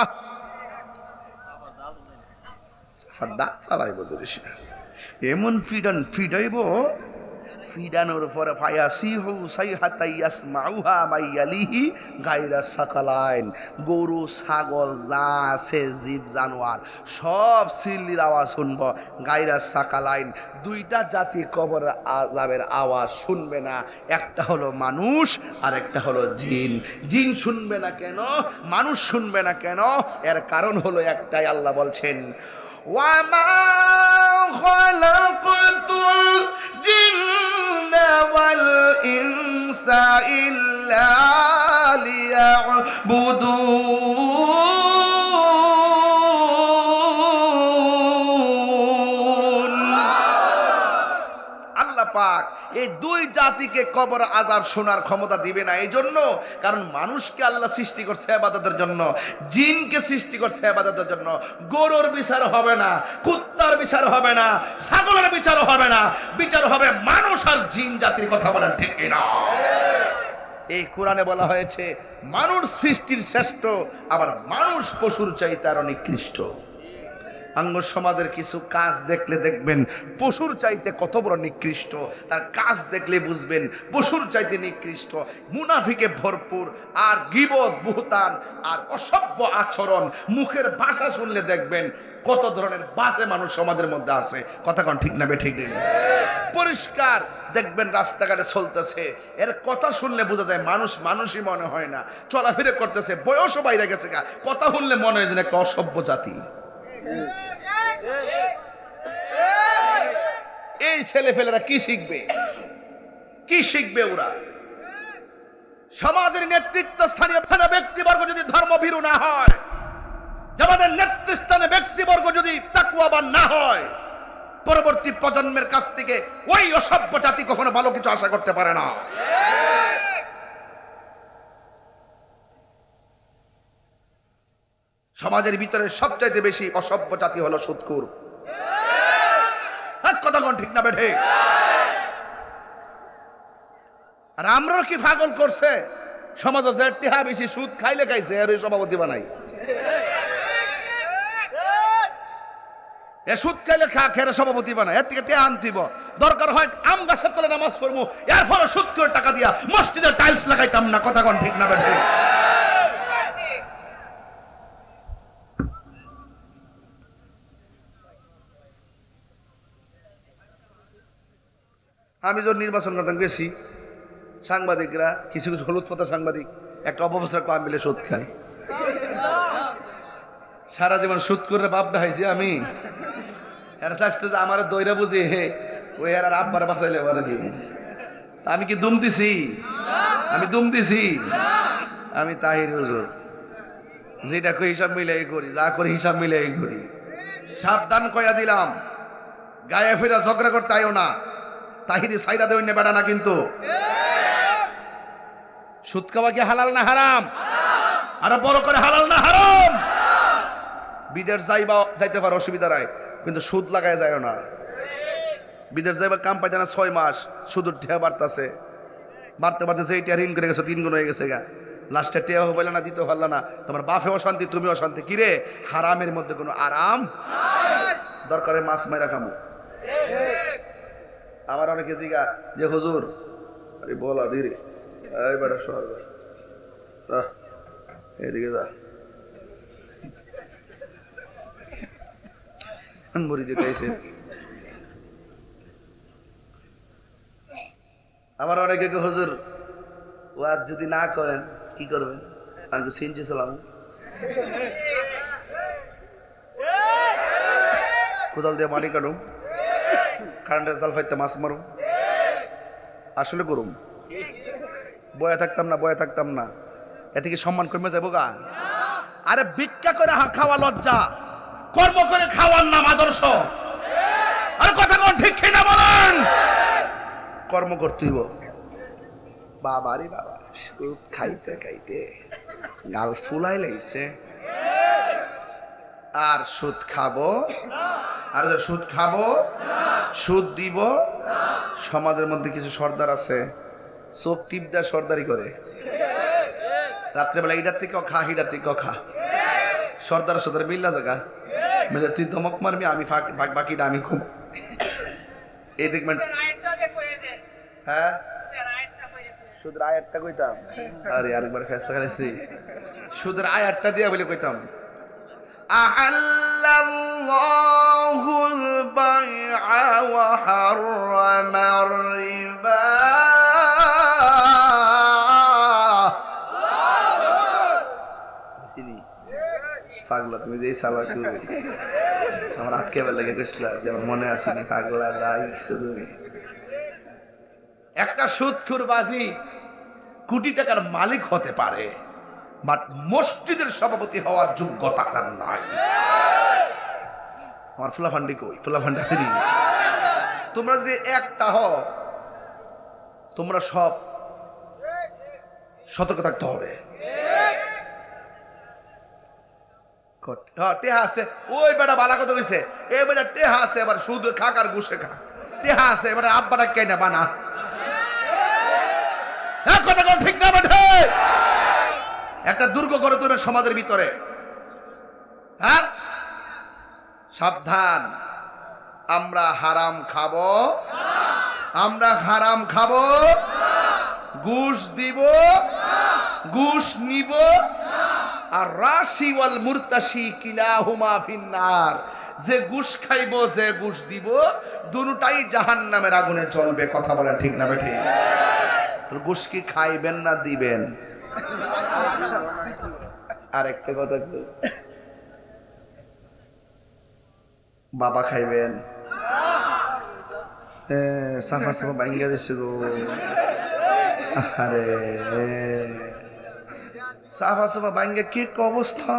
সাদা ফালাইব। এমন ফিডাইব, ফিডানোর পরে ফায়াসিহু সাইহাতা ইয়াসমাউহা মাইয়ালিহি গায়রা সাকালাইন, গরু ছাগল যা আছে জীব জানোয়ার সব সিল্লির আওয়াজ শুনব। গায়রা সাকালাইন, দুইটা জাতি কবরের আযাবের আওয়াজ শুনবে না। একটা হলো মানুষ আর একটা হলো জিন। জিন শুনবে না কেন, মানুষ শুনবে না কেন? এর কারণ হলো একটাই, আল্লাহ বলছেন ওয়ামা খালাকাতুল জিন্না ওয়াল ইনসা ইল্লা লিয়াবুদুন। আল্লাহ পাক এই দুই জাতিকে কবর আযাব শোনার ক্ষমতা দিবে না। এই জন্য কারণ মানুষকে আল্লাহ সৃষ্টি করছে ইবাদতের জন্য, জিনকে সৃষ্টি করছে ইবাদতের জন্য। গরুর বিচার হবে না, কুত্তার বিচার হবে না, ছাগলের বিচার হবে না, বিচার হবে মানুষ আর জিন জাতির। কথা বলেন ঠিক না? এই কোরআনে বলা হয়েছে মানুষ সৃষ্টির শ্রেষ্ঠ, আবার মানুষ পশুর চাইতে আরো নিকৃষ্ট। আঙ্গ সমাজের কিছু কাজ দেখলে দেখবেন পশুর চাইতে কত বড় নিকৃষ্ট, তার কাজ দেখলে বুঝবেন পশুর চাইতে নিকৃষ্ট। মুনাফিকে ভরপুর, আর গীবত, বুহতান আর অসভ্য আচরণ, মুখের ভাষা শুনলে দেখবেন কত ধরনের বাজে মানুষ সমাজের মধ্যে আছে। কথা কোন ঠিক না ঠিক নেই? পরিষ্কার দেখবেন রাস্তাঘাটে চলতেছে, এর কথা শুনলে বোঝা যায় মানুষ মানুষই মনে হয় না। চলাফেরা করতেছে, বয়সও বাইরে গেছে, কথা শুনলে মনে হয় যেন একটা অসভ্য জাতি। এই ছেলেফেলেরা কি শিখবে? কি শিখবে ওরা? সমাজের নেতৃত্ব স্থানীয় ব্যক্তিবর্গ যদি ধর্মভীরু না হয়, আমাদের নেতৃস্থানে ব্যক্তিবর্গ যদি তাকওয়াবান না হয়, পরবর্তী প্রজন্মের কাছ থেকে ওই অসভ্য জাতি কখনো ভালো কিছু আশা করতে পারে না। সমাজের ভিতরে সবচাইতে বেশি অসভ্য জাতি হলো সুদখোর। কথা কোন ঠিক না বেঠে? আর আমরাও কি পাগল করছে সমাজে যে টিহা বেশি সুদ খাইলে খাইছে আর সভাপতি বানাই। এ সুদ খাইলে খেয়ে সভাপতি বানায়, এর থেকে টিহা আনতিব। দরকার হয় আম গাছের তলে নামাজ পড়বো, এর ফলে সুদ করে টাকা দিয়া মসজিদের টাইলস লাগাইতাম না। কথা কোন ঠিক না বেঠে? আমি যখন নির্বাচন করতাম গেছি, সাংবাদিকরা কিছু কিছু হলুদ পাতা সাংবাদিক একটা অপবস্থার কম মিলে সুদ খায়। সারা জীবন সুদ করে বাপ ডাইছি আমি। এরা চাইতে যে আমার দইরা বুঝে হে ওই আর আব্বার বাঁচাইলে পারে কি? আমি কি দুম দিছি? আমি দুম দিছি? আমি তাহির হুজুর, যেটা করি হিসাব মিলাই করি, যা করি হিসাব মিলাই করি। সাবধান কইয়া দিলাম, গায়ে ফিরা ঝগড়া করতে আইও না। তাহিরি সাইরা দেওয়া বেড়া না কিন্তু। সুদ খাওয়া কি হালাল না হারাম? আরো বড় করে হালাল না হারাম? বিদেশ যাইতে পারো, অসুবিধা নাই, কিন্তু সুদ লাগায় যায় না। বিদেশ যাইবা কাম পাইতে না 6 মাস, সুদ ঠেয়া বাড়তেছে, বাড়তে বাড়তে যে টিয়া ঋণ করে গেছে 3 গুণ হয়ে গেছে গা। লাস্টে টিয়া হইলে না, দিতে পারল না, তোমার বাপে অশান্তি, তুমি অশান্তি। কিরে, হারামের মধ্যে কোনো আরাম? দরকারে মাছ মাইরা খামো। আমার অনেকে জিগা যে হুজুর, আরে বলা ধীরে, এই বেটা শহর এদিকে যা, মুড়ি দিতে এসে। আমার অনেকে হুজুর ওয়াজ যদি না করেন কি করবেন? আমি তো সিনজি চালাম, কোদাল দিয়ে মাটি কাটুম, কারেন্টের জাল ফাইতে মাছ মারুম। আসলে করুম, বয়া থাকতাম না। এতে কি সম্মান কমে যাবো গা? আরে ভিক্ষা করে খাওয়া লজ্জা, কর্ম করে খাওয়ার নাম আদর্শ। আর কথা কোন ঠিক কিনা বলেন? কর্ম করতেইব। বাবা রে বাবা, সুদ খাইতে খাইতে গাল ফুলাই লাইছে। আর সুদ খাবো, আর সুদ খাবো, সুদ দিব। সমাজের মধ্যে কিছু সর্দার আছে, চোখ টিপ দেয় সর্দারি করে। রাত্রেবেলা ইটার থেকে খা, হিটার থেকে খা। সর্দার সর্দার মিল্লা জায়গা মিলে, তুই ধমক মারবি, আমি বাকিটা আমি খুব। এই দেখবেন, হ্যাঁ সুদের আয়াতটা কইতাম। আরে আরেকবার ফেসলা খাইছি, সুদের আয়াতটা দিয়া বলে কইতাম, আহাল্লাল্লাহুল বাইআ ওয়া হাররামার রিবা। পাগলা তুমি যে সালা করবে আমার আটকে বেলা লেগে গেছিলা, যেমন মনে আছে নি? পাগলা গাই তুমি একটা সুদখোর বাজি কোটি টাকার মালিক হতে পারে, বাট মসজিদের সভাপতি হওয়ার যোগ্যতা তার নাই। আমার ফুলাফান্ডি কই? ফুলাফান্ডি আসেনি? তোমরা যদি একটা হও, তোমরা সব সতর্ক থাকতে হবে। টেহা আছে, ওই বেটা বালা কথা কইছে, এই বেটা টেহা আছে, এবার সুদ খাক আর ঘুষে খা। টেহা আছে, এবার আব্বাটা কেনা বানা। কথা কোন ঠিক না বেঠে? একটা দুর্গ করে তুলবে সমাজের ভিতরে। হ্যাঁ, সাবধান। আমরা হারাম খাবো, আমরা হারাম খাবো, ঘুষ দিব, ঘুষ নিব। আর রাশি ওয়াল মুরতাশি কিলাহুমা ফিন্নার, যে ঘুষ খাইব, যে ঘুষ দিব, দুটোটাই জাহান্নামের আগুনে জ্বলবে। কথা বলেন ঠিক না বেঠি? তো ঘুষ কি খাইবেন না দিবেন? আরেকটা কথা, বাবা খাইবেন? সাফা সাফা বাইঙ্গা দিছে গো। আরে সাফা সাফা বাইঙ্গা কি অবস্থা!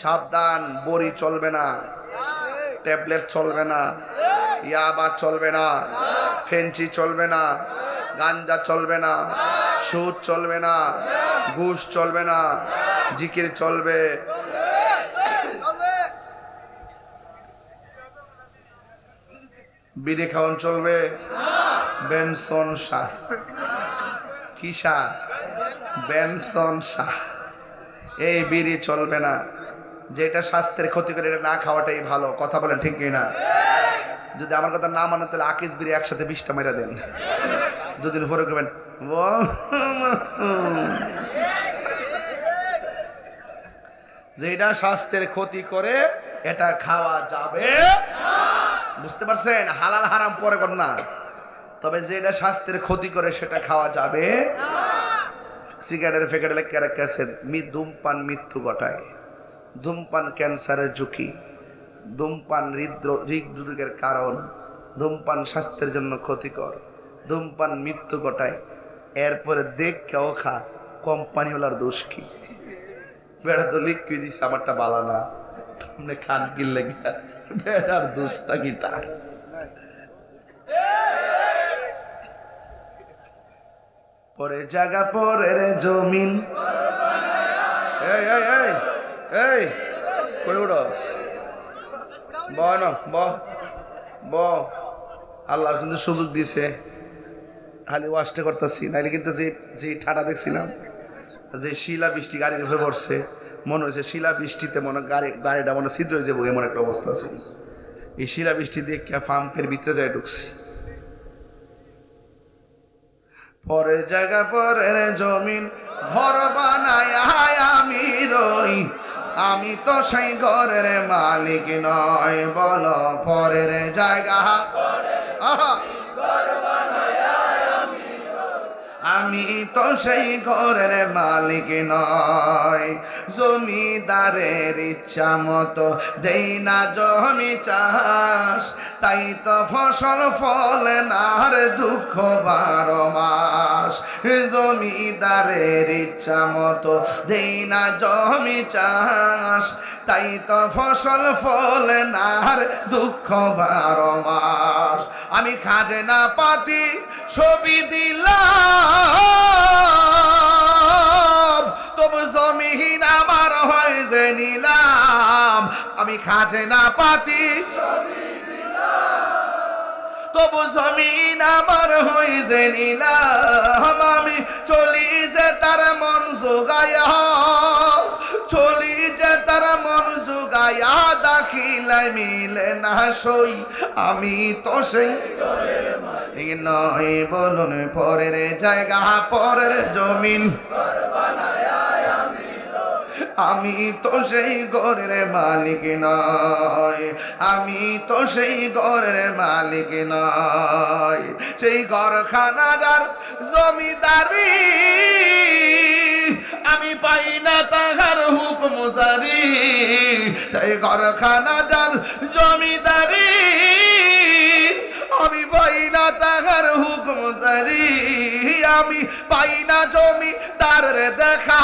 সাবধান, বড়ি চলবে না, ট্যাবলেট চলবে না, ইয়াবা চলবে না, ফেন্সি চলবে না, গাঞ্জা চলবে না, সুদ চলবে না, ঘুষ চলবে না, জিকির চলবে, বিড়ি খাওয়ান চলবে, বেনসন শাহ, কি শাহ? বেনসন শাহ। এই বিড়ি চলবে না, যেটা স্বাস্থ্যের ক্ষতি করে এটা না খাওয়াটাই ভালো। কথা বলেন ঠিক কিনা? যদি আমার কথা না মানেন তাহলে আকিস বিড়ি একসাথে 20টা মেরা দেন, দুদিন পরে করবেন যেটা স্বাস্থ্যের ক্ষতি করে এটা খাওয়া যাবে। বুঝতে পারছেন? হালাল হারাম পরে কর না, তবে যেটা স্বাস্থ্যের ক্ষতি করে সেটা খাওয়া যাবে। সিগারেটের প্যাকেটে ক্যারাক্টার ধূমপান মৃত্যু ঘটায়, ধূমপান ক্যান্সারের ঝুঁকি, ধূমপান হৃদরোগের কারণ, ধূমপান স্বাস্থ্যের জন্য ক্ষতিকর, ধূমপান মৃত্যু ঘটায়। এরপরে দেখ কেউ খা, কোম্পানিওয়ালার দোষ কি? বেড়া তো লিখি দিস আমারটা বালা না, তুমি খান কিনলে বেড়ার দোষটা কি তার? পরের জায়গা পরের জমিন, এই এই এই এই কই উড়স? ব আল্লাহ কিন্তু সুযোগ দিছে, খালি ওয়াশটা করতেছি, নাইলে কিন্তু যে ঠাডা দেখছিলাম, যে শিলা বৃষ্টি গাড়ির উপরে পড়ছে, মনে হয়েছে শিলা বৃষ্টিতে মনে গাড়িটা মনে ছিদ্র হয়ে যাবো, এমন একটা অবস্থা আছে। এই শিলা বৃষ্টি দিয়ে পাম্পের ভিতরে যায় ঢুকছি। পরের জায়গা পরের জমিন, ঘর বানায় আমি রই, আমি তো সেই ঘরের মালিক নয়। বলো পরের জায়গা, আমি তো সেই ঘরের মালিক নয়। জমিদারের ইচ্ছা মতো দেই না জমি চাষ, তাই তো ফসল ফলে না আর দুঃখ 12 মাস। জমিদারের ইচ্ছা মতো দেই না জমি চাষ, তাই তো ফসল ফলে না আর দুঃখ 12 মাস। আমি খাজনা পাতি ছবি দিলাম, তবু জমিহীন আমার হয় যে নিলাম। আমি খাজনা পাতি ছবি দিলাম, তবু জমিন আমার হই যে নিলাম। আমি চলি যে তার মন জোগায়া, চলি যে তার মন জোগায়া, দাখিলায় মিলে না সই, আমি তো সেই নয়। বলুন পরের জায়গা পরের জমিন, আমি তো সেই ঘরের মালিক নয়, আমি তো সেই ঘরের মালিক নয়। সেই ঘরখানার জমিদারি আমি পাই না তাহার হুকুম জারি, তাই ঘরখানার জমিদারি আমি পাই না তাহার হুকুম জারি। আমি পাই না জমি তার দেখা,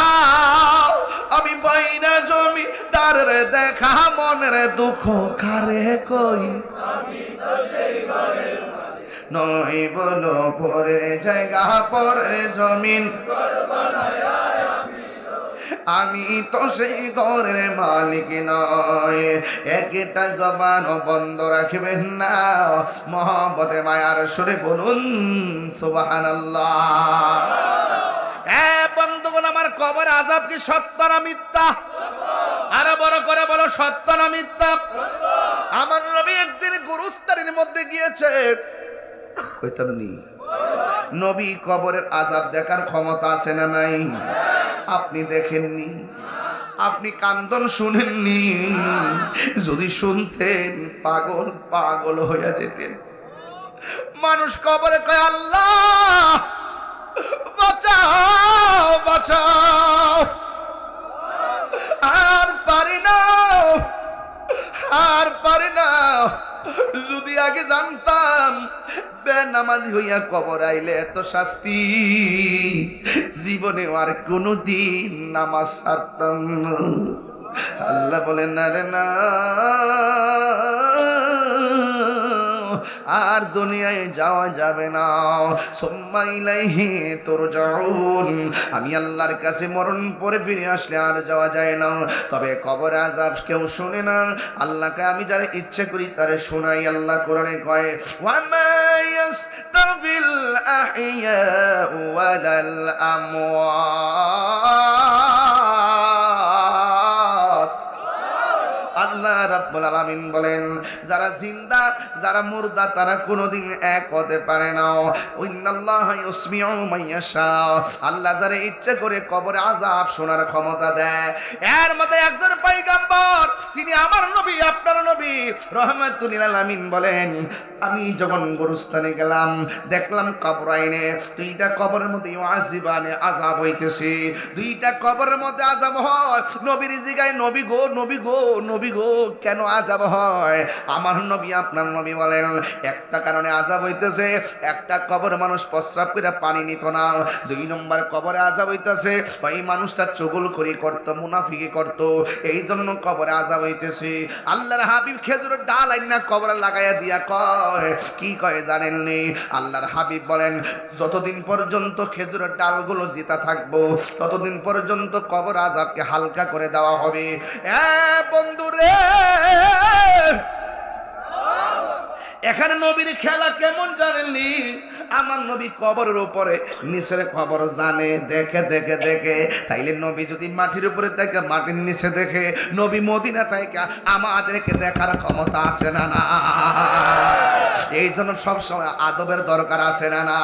আমি পাই না জমি তার দেখা, মনের দুঃখ কারে কই, আমি তো সেই ঘরের মালিক নই। বলো পরের জায়গা পরের জমিন, আমি তো সেই ঘরের মালিক নয়। একটা জবান বন্ধ রাখবেন না, মহব্বতে মায়ার সুরে বলুন সুবহানাল্লাহ। বন্ধুগণ, আমার কবর আযাব কি সত্য না মিথ্যা? আরো বড় করে বলো, সত্য না মিথ্যা? আমার নবী একদিন গুরুস্থানের মধ্যে গিয়েছে, কইতাম নি নবী কবরের আযাব দেখার ক্ষমতা আছে না নাই? আপনি দেখেননি, আপনি কান্দন শুনেননি, যদি শুনতেন পাগল পাগল হইয়া যেতেন। মানুষ কবরে কয় আল্লাহ বাঁচাও বাঁচাও, আর পারি না আর পারি না। যদি আগে জানতাম বেনামাজি হইয়া কবর আইলে এত শাস্তি, জীবনে আর কোনদিন নামাজ ছাড়তাম না। আল্লাহ বলেন না রে না, আর দুনিয়ায় যাওয়া যাবে না। সুম্মা ইলাইহি তুরজাউন, আমি আল্লাহর কাছে মরণ পরে ফিরে আসলে আর যাওয়া যায় না। তবে কবর আযাব কেউ শুনে না, আল্লাহকে আমি যারা ইচ্ছে করি তারে শোনাই। আল্লাহ কোরআনে কয় ওয়া মা ইয়াস্তাবিল আহিয়া ওয়ালাল আমওয়াত। আল্লাহ রাব্বুল আলামিন বলেন যারা জিন্দা যারা মুর্দা তারা কোনোদিন এক হতে পারে না। ইন্নাল্লাহা ইউসমিউ মান ইয়াশা, আল্লাহ যারা ইচ্ছে করে কবরে আযাব শোনার ক্ষমতা দেয়। এর মধ্যে একজন পয়গম্বর, তিনি আমার নবী আপনার নবী রাহমাতুল লিল আলামিন বলেন আমি যখন গোরস্থানে গেলাম দেখলাম কবরাইনে দুইটা কবরের মধ্যে ইউআযিবানে আযাব হইতেছে। দুইটা কবরের মধ্যে আযাব হয়। নবীর জিগায় নবী গো নবী গো নবী গো কেন আযাব হয়? আমার নবী আপনার নবী বলেন একটা কারণে আযাব হইতেছে, একটা কবর মানুষ প্রস্রাব করে পানি নিত না। 2 নম্বর কবরে আযাব হইতেছে ওই মানুষটা চুগলখড়ি করত, মুনাফিকি করত, এই জন্য কবরে আযাব হইতেছে। আল্লাহর হাবিব খেজুরের ডাল আইনা কবরে লাগাইয়া দিয়া কয় কি কয় জানেননি? আল্লাহর হাবিব বলেন যতদিন পর্যন্ত খেজুরের ডালগুলো জিতা থাকবো ততদিন পর্যন্ত কবর আযাবকে হালকা করে দেওয়া হবে। বন্ধুরে এখানে নবীর খেলা কেমন জানেননি? আমার নবী কবরের উপরে নিচের খবর জানে, দেখে দেখে দেখে। তাইলে নবী যদি মাটির উপরে থেকে মাটির নিচে দেখে, নবী মদিনা থেকে আমাদেরকে দেখার ক্ষমতা আছে না না? এই জন্য সবসময় আদবের দরকার আছে না না?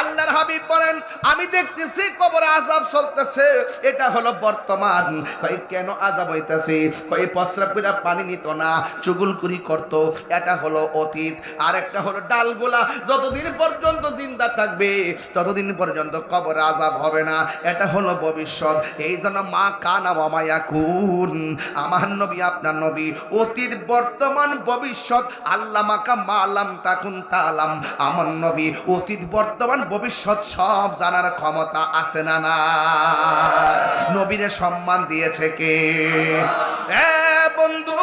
আল্লাহর হাবিব বলেন আমি দেখতেছি কবরে আযাব চলতেছে, এটা হলো বর্তমান। কই কেন আযাব হইতেছে? কই প্রস্রাব করে পানি নিত না, চুগলখড়ি করত, এটা হলো অতীত। আর একটা হলো ডালগুলা যতদিন পর্যন্ত জিন্দা থাকবে ততদিন পর্যন্ত কবরে আযাব হবে না, এটা হলো ভবিষ্যৎ। এই জন্য মা কানা ওয়া মা ইয়াকুন, আমার নবী আপনার নবী অতীত বর্তমান ভবিষ্যৎ আল্লাহ মাকা মালাম তাকুন তালাম, আমার নবী অতীত বর্তমান ভবিষ্যৎ সব জানার ক্ষমতা আছে না না? নবীরে সম্মান দিয়েছে কে? বন্ধু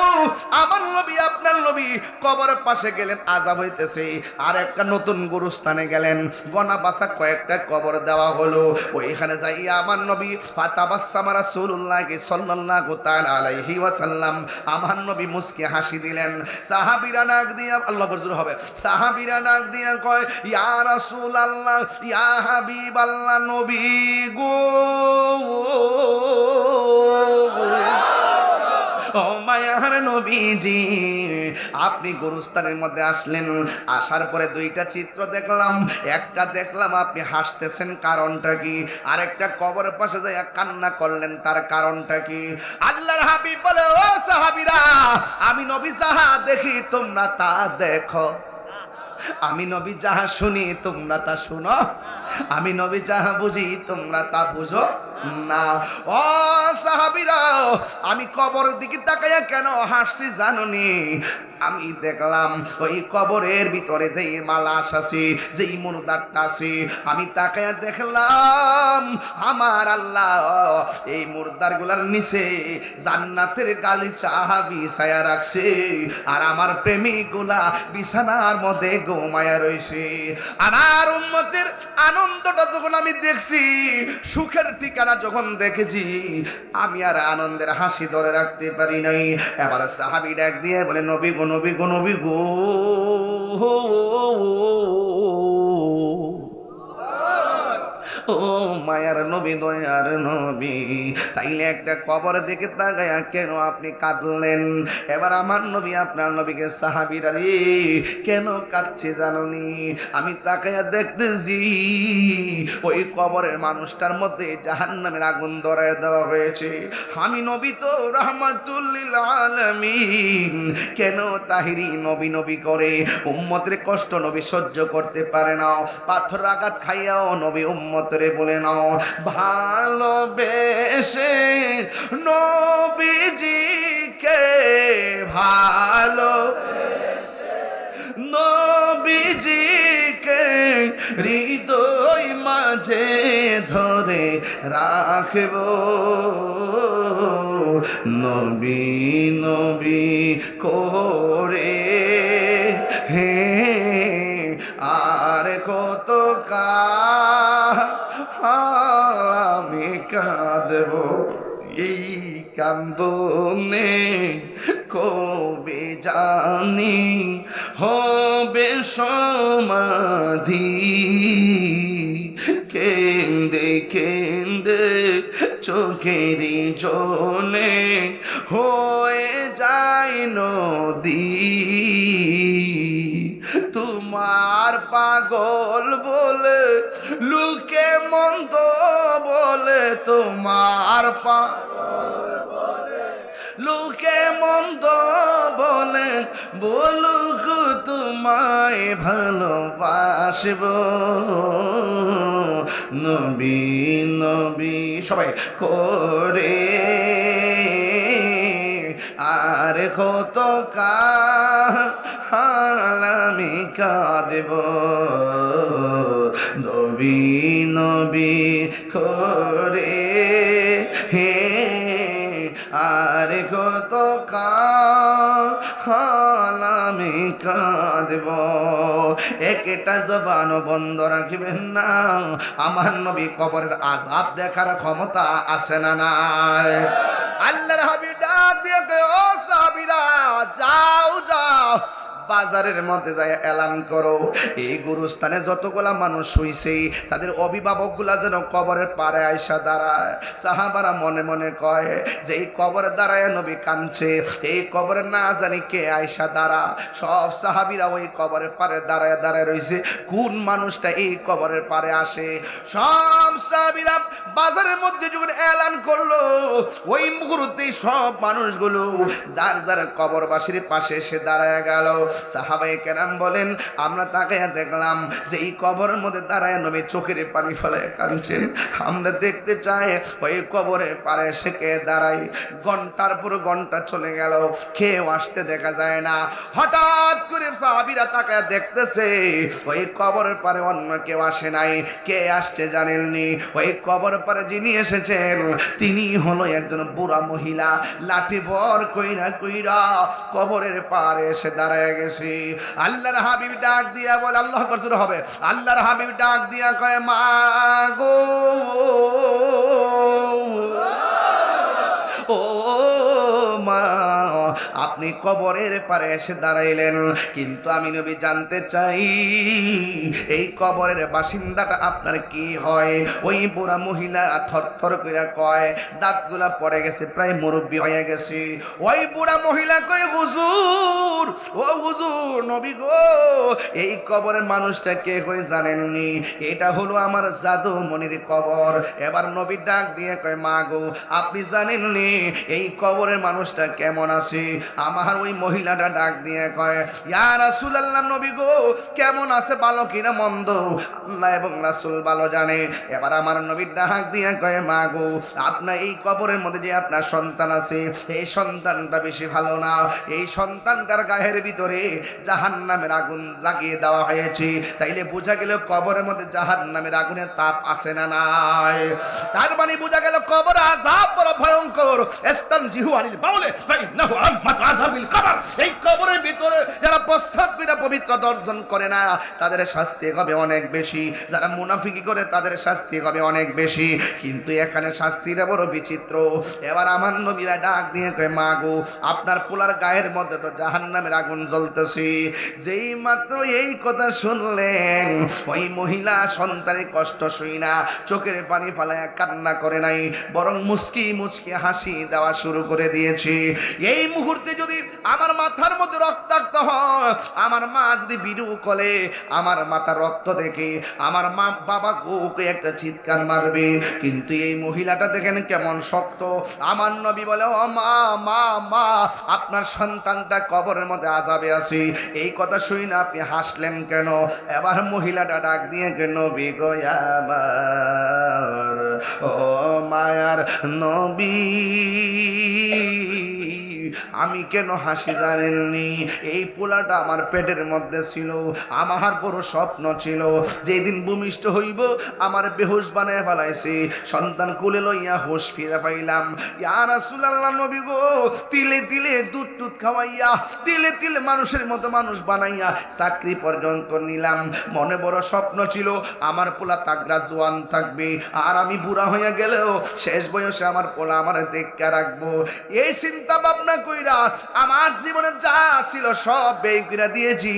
আমার নবী আপনার নবী কবরের পাশে গেলেন আযাব হইতেছে, আর একটা নতুন গুরুস্থানে গেলেন, গনা বাসা কয়েকটা কবর দেওয়া হলো। ওইখানে যাইয়া আমার নবী ফাতাবাসসামা রাসূলুল্লাহ সাল্লাল্লাহু তাআলা আলাইহি ওয়াসাল্লাম, আমার নবী মুস্কি হাসি দিলেন। সাহাবীরা ডাক দিয়া আল্লাহ বজুর হবে, সাহাবীরা ডাক দিয়া কয় ইয়া রাসূলুল্লাহ ইয়া হাবিবাল্লাহ নবী গো, ও মায়ার নবীজি আপনি গোরস্থানের মধ্যে আসলেন, আসার পরে দুইটা চিত্র দেখলাম। একটা দেখলাম আপনি হাসতেছেন, কারণটা কি? আরেকটা কবরের পাশে যাইয়া কান্না করলেন, তার কারণটা কি? আল্লাহর হাবিব বলে ও সাহাবীরা আমি নবী যাহা দেখি তোমরা তা দেখো, আমি নবী যাহা শুনি তোমরা তা শুনো, আমি নবী যাহা বুঝি তোমরা তা বুঝো না। ও সাহাবীরা আমি কবরের দিকে তাকাইয়া কেন হাসছি জানোনি? আমি দেখলাম ওই কবরের ভিতরে যেই মালাশ আছে, যেই মুর্দারটা আছে, আমি তাকাইয়া দেখলাম আমার আল্লাহ এই মুর্দারগুলার নিচে জান্নাতের গালিচা বিছায়া রাখছে, আর আমার প্রেমিকগুলা বিছানার মধ্যে ঘুমায়া রইছে। আমার উম্মতের আনন্দটা যখন আমি দেখছি, সুখের ঠিকানা যখন দেখেছি, আমি আর আনন্দের হাসি ধরে রাখতে পারি নাই। এবার সাহাবী ডাক দিয়ে বলে নবী গো নবী গো নবী গো, ও মায়ার নবী দয়ার নবী তাইলে একটা কবর দেখে তাকায়া কেন আপনি কাঁদলেন? এবার আমার নবী আপনার নবীকে সাহাবীরা রে কেন কাঁদছে জানোনি? আমি তাকায়া দেখতেছি ওই কবরের মানুষটার মধ্যে জাহান্নামের আগুন ধরায় দেওয়া হয়েছে। আমি নবী তো রাহমাতুল লিল আলামিন, কেন তাহিরি নবী নবী করে উম্মতের কষ্ট নবী সহ্য করতে পারে না। পাথর আঘাত খাইয়াও নবী উম্মতের বলে নাও ভালোবেসে নবীজিকে, ভালো নবীজিকে হৃদয় মাঝে ধরে রাখব, নবী নবী করে হে আমি কাঁদব এই কান্দনে কবে জানি হবে সমাধি কেন্দে কেন্দে চোখেরই জলে হয়ে যায় নদী তোমার পাগল বলে লুকে মন্দ বলে তোমার লোকে মন্দ বলে বলুক তোমায় ভালোবাসব নবী নবী সবাই করে আর কত কাল আমি কাঁদব নবী নবী করে হে আর কত কাল আমি কাঁদব একটা জবানও বন্ধ রাখবেন না আমার নবী কবরের আযাব দেখার ক্ষমতা আছে না নাই আল্লাহর হাবিব ডাক দিয়ে কয় ও সাহাবীরা যাও যাও বাজারের মধ্যে যায় এলান করো এই গুরুস্থানে যতগুলা মানুষ শুইছে তাদের অভিভাবকগুলা যেন কবরের পারে আয়সা দাঁড়ায় সাহাবারা মনে মনে কয় যে এই কবরের দাঁড়ায় নবী কাঁদছে এই কবরের না জানি কে আয়সা দাঁড়া সব সাহাবীরা ওই কবরের পারে দাঁড়ায় দাঁড়ায় রয়েছে কোন মানুষটা এই কবরের পারে আসে সব সাহাবীরা বাজারের মধ্যে যখন এলান করলো ওই মুহূর্তেই সব মানুষগুলো যার যার কবরবাসীর পাশে এসে দাঁড়ায় গেল সাহাবায়ে কেরাম বলেন আমরা তাকায়া দেখলাম যে এই কবরের মধ্যে দাঁড়ায় নবী চোখের পানি ফেলায় কাঁদছেন আমরা দেখতে চাই ওই কবরের পারে এসে কে দাঁড়ায় ঘন্টার পর ঘন্টা চলে গেল কেউ আসতে দেখা যায় না হঠাৎ করে সাহাবীরা তাকায়া দেখতেছে ওই কবরের পারে অন্য কেউ আসে নাই কে আসছে জানেননি ওই কবরের পারে যিনি এসেছেন তিনি হলো একজন বুড়া মহিলা লাঠি ভর কইরা কইরা কবরের পারে এসে দাঁড়ায় গেছে আল্লাহর হাবিব ডাক দিয়া বলে আল্লাহ করতে হবে আল্লাহর হাবিব ডাক দিয়া কয় মা গো ও মা আপনি কবরের পারে এসে দাঁড়াইলেন কিন্তু আমি নবী জানতে চাই এই কবরের বাসিন্দাটা আপনার কি হয় ওই বুড়া মহিলা থরথর করে কয় দাঁতগুলা পড়ে গেছে প্রায় মুরব্বী হয়ে গেছে ওই বুড়া মহিলা কয় হুজুর ও হুজুর নবী গো এই কবরের মানুষটা কে হয়ে জানেননি এটা হলো আমার জাদু মনির কবর এবার নবী ডাক দিয়ে কয় মা গো আপনি জানেননি এই কবরের মানুষটা কেমন আছে আমার ওই মহিলাটা ডাক দিয়ে কয় ইয়া রাসূলুল্লাহ নবী গো কেমন আছে ভালো কিনা মন্দ আল্লাহ এবং রাসূল ভালো জানে এবার আমার নবী ডাক দিয়ে কয় মা গো আপনার এই কবরের মধ্যে যে আপনার সন্তান আছে এই সন্তানটা বেশি ভালো না এই সন্তানটার গায়ের ভিতরে জাহান্নামের আগুন লাগিয়ে দেওয়া হয়েছে তাইলে বোঝা গেল কবরের মধ্যে জাহান্নামের আগুনের তাপ আছে না নাই তার মানে বোঝা গেল কবর আযাব বড় ভয়ঙ্কর ইস্তানজিহু আনিল বাউলে ফাইন্নাহু আম্মাত আযাবিল কবর এই কবরের ভিতরে যারা প্রস্তাব করে পবিত্রতা অর্জন করে না তাদের শাস্তি হবে অনেক বেশি যারা মুনাফিকি করে তাদের শাস্তি হবে অনেক বেশি কিন্তু এখানে শাস্তিটা বড় বিচিত্র এবার আমার নবীরা ডাক দিয়ে কয় মা গো আপনার পোলার গায়ের মধ্যে তো জাহান্নামের আগুন জ্বলতেছে যেই মাত্র এই কথা শুনলেন ওই মহিলা সন্তানের কষ্ট শুই না চোখের পানি ফালায় কান্না করে নাই বরং মুচকি মুচকি হাসি দেওয়া শুরু করে দিয়েছে এই মুহূর্তে যদি আমার মাথার মধ্যে রক্তাক্ত হয় আমার মা যদি ভিডিও কলে আমার মাথা রক্ত দেখে আমার মা বাবা গোকে একটা চিৎকার মারবে কিন্তু এই মহিলাটা দেখেন কেমন শক্ত আমার নবী বলে ও মা মা মা আপনার সন্তানটা কবরের মধ্যে আযাবে আছে এই কথা শুই না আপনি হাসলেন কেন এবার মহিলাটা ডাক দিয়ে নবী গো আমার ও মায়ার নবী আমি কেন হাসি জানেননি? এই পোলাটা আমার পেটের মধ্যে ছিল, আমার বড় স্বপ্ন ছিল যেদিন ভূমিষ্ঠ হইব আমার বেহুশ বানায় ফেলাইছে, সন্তান কোলে লইয়া হুঁশ ফিরে পাইলাম। ইয়া রাসূলুল্লাহ, নবী গো, তিলে তিলে দুধ টুধ খাওয়াইয়া, তিলে তিলে মানুষের মতো মানুষ বানাইয়া চাকরি পর্যন্ত নিলাম। মনে বড় স্বপ্ন ছিল আমার পোলা তাগড়া জোয়ান থাকবে, আর আমি বুড়া হইয়া গেলেও শেষ বয়সে আমার পোলা আমার দেখে রাখবো। এই চিন্তা ভাবনা কইরা আমার জীবনে যা ছিল সব ব্যয় করে দিয়েছি।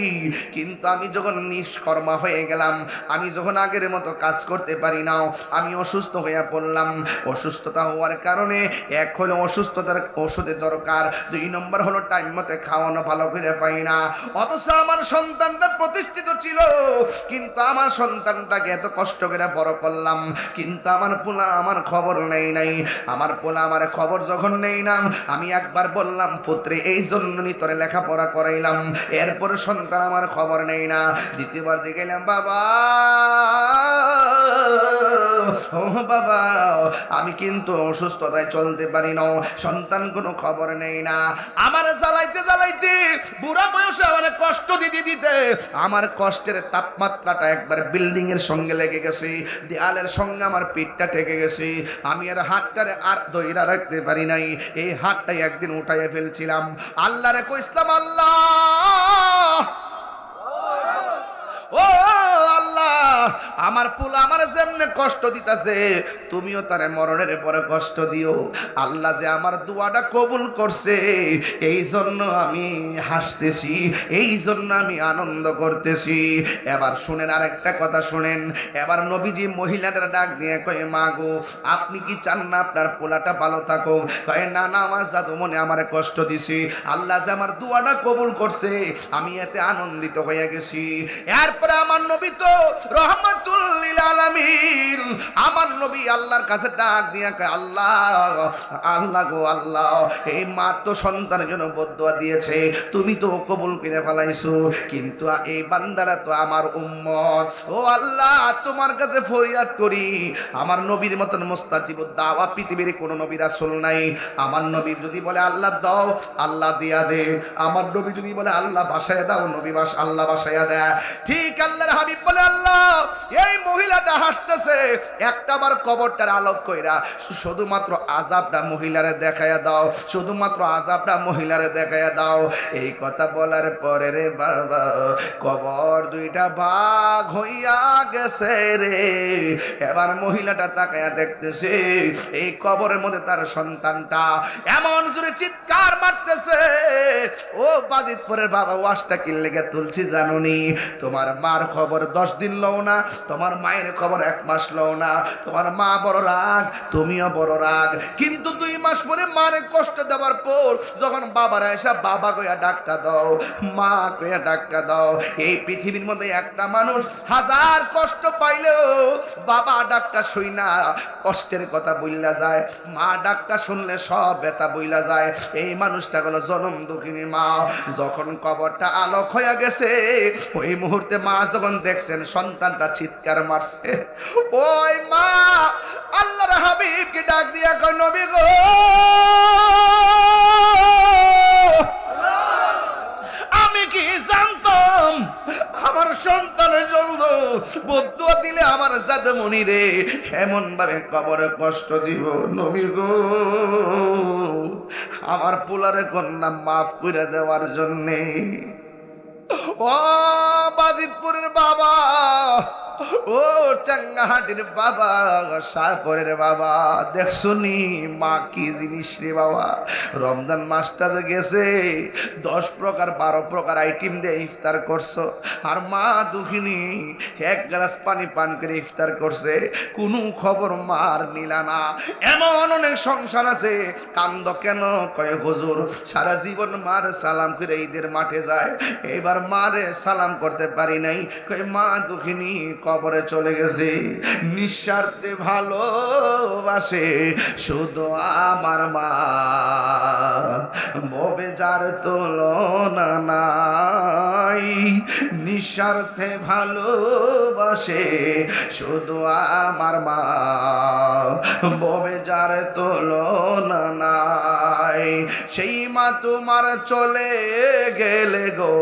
কিন্তু আমি যখন নিষ্কর্মা হয়ে গেলাম, আমি যখন আগের মতো কাজ করতে পারি না, আমি অসুস্থ হয়ে পড়লাম। অসুস্থতা হওয়ার কারণে এক হলো অসুস্থতার ওষুধের দরকার, 2 নম্বর হলো টাইম মতো খাওয়ানো ভালো করে পাই না। অথচ আমার সন্তানটা প্রতিষ্ঠিত ছিল, কিন্তু আমার সন্তানটাকে এত কষ্ট করে বড় করলাম, কিন্তু আমার পোলা আমার খবর নেই নাই। আমার পোলা আমার খবর যখন নেই না, আমি একবার বললাম পুত্রে এই জন্য তোরে লেখাপড়া করাইলাম, এরপরে সন্তান আমার খবর নেই না। দ্বিতীয়বার যে গেলাম, বাবা ও বাবা, আমি কিন্তু অসুস্থতায় চলতে পারি না, সন্তান কোনো খবর নেই না। আমার জ্বালাইতে জ্বালাইতে বুড়া বয়সে আমার কষ্ট দিতে দিতে আমার কষ্টের তাপমাত্রাটা একবার বিল্ডিং এর সঙ্গে লেগে গেছে, দেয়ালের সঙ্গে আমার পিঠটা ঠেকে গেছে। আমি আর হাতটারে আর ধইরা রাখতে পারি নাই, এই হাতটাই একদিন উঠাইয়া ফেলছিলাম। আল্লাহরে কইছিলাম, আল্লাহ ও আল্লাহ, আমার পোলা আমার যেমনে কষ্ট দিতেছে, তুমিও তারে মরণের পরে কষ্ট দিও। আল্লাহ যে আমার দোয়াটা কবুল করছে, এই জন্য আমি হাসতেছি, এই জন্য আমি আনন্দ করতেছি। এবার শুনেন, আর একটা কথা শুনেন। এবার নবীজি মহিলাটার ডাক দিয়ে কয়ে, মা গো, আপনি কি চান না আপনার পোলাটা ভালো থাকুক? কয়ে, না না, আমার জাদু মনে আমার কষ্ট দিছি, আল্লাহ যে আমার দোয়াটা কবুল করছে, আমি এতে আনন্দিত হয়ে গেছি। এরপরে আমার নবী তো রহমাতুল লিল আলামিন, আমার নবী আল্লাহর কাছে ডাক দিয়া কয়, আল্লাহ আল্লাহ গো আল্লাহ, এই মা তো সন্তানের জন্য বদদুয়া দিয়েছে, তুমি তো কবুল করে ফেলাইছো, কিন্তু এই বান্দারা তো আমার উম্মত। ও আল্লাহ, তোমার কাছে ফরিয়াদ করি, আমার নবীর মতন মুস্তাজিব দাওয়া পৃথিবীর কোনো নবী রাসূল নাই। আমার নবী যদি বলে আল্লাহ দাও, আল্লাহ দিয়া দে। আমার নবী যদি বলে আল্লাহ বাসায় দাও, নবী আল্লাহ বাসায়া দেয়। ঠিক আল্লাহর হাবিব বলে, আল্লাহ এই মহিলাটা হাসতেছে, একটাবার কবরটার আলোক কইরা শুধুমাত্র আযাবটা মহিলারে দেখায়া দাও, শুধুমাত্র আযাবটা মহিলারে দেখায়া দাও। এই কথা বলার পরে রে বাবা, কবর 2টা ভাগ হইয়া গেছে রে। এবার মহিলাটা তাকায়া দেখতেছে, এই কবরের মধ্যে তার সন্তানটা এমন জোরে চিৎকার মারতেছে। ও বাজিতপুরের বাবা, ওয়াজটা কি লেগে তুলছি জানুনি? তোমার মার খবর 10 দিন লও না, তোমার মায়ের খবর 1 মাস লও না, তোমার মা বড় রাগ, তুমিও বড় রাগ, কিন্তু 2 মাস পরে মারে কষ্ট দেওয়ার পর যখন বাবারা এসে বাবা কইয়া ডাকটা দাও, মা কইয়া ডাকটা দাও। এই পৃথিবীর মধ্যে একটা মানুষ 1000 কষ্ট পাইলেও বাবা ডাকটা শুই না কষ্টের কথা বইলা যায়, মা ডাকটা শুনলে সব ব্যথা বইলা যায়। এই মানুষটা হলো জনম দুঃখিনী মা। যখন কবরটা আলোক হয়ে গেছে, ওই মুহূর্তে মা যখন দেখছেন সন্তানটা চিৎকার মারছে, ওই মা আল্লাহর হাবিবকে ডাক দিয়া কয়, নবী গো, আমি কি জানতাম আমার সন্তানের জন্য বদদুয়া দিলে আমার জাদুমণি রে এমন ভাবে কবরে কষ্ট দিব। নবী গো, আমার পোলারে কন্যা মাফ করে দেওয়ার জন্যে। ও বাজিতপুরের বাবা, ও চাঙ্গাহাটির বাবা, শাহপুরের বাবা, দেখছনি মা কি জিনিস রে বাবা। রমজান মাসটা যে গেছে, 10 প্রকার 12 প্রকার আইটেম দিয়ে ইফতার করছো, আর মা দুঃখিনী 1 গ্লাস পানি পান করে ইফতার করছে, কোনো খবর মার নিলা না। এমন অনেক সংসার আছে, কান্দ কেন? কয় হুজুর সারা জীবন মার সালাম করে ঈদের মাঠে যায়, এবার মারে সালাম করতে পারি নাই। কয় মা দুঃখিনী কবরে চলে গেছে, নিঃস্বার্থে ভালোবাসে শুধু আমার মা। ভবে যার তুলনা নাই, নিঃস্বার্থে ভালোবাসে শুধু আমার মা, ভবে যার তুলনা নাই। সেই মা তোমার চলে গেলে গো,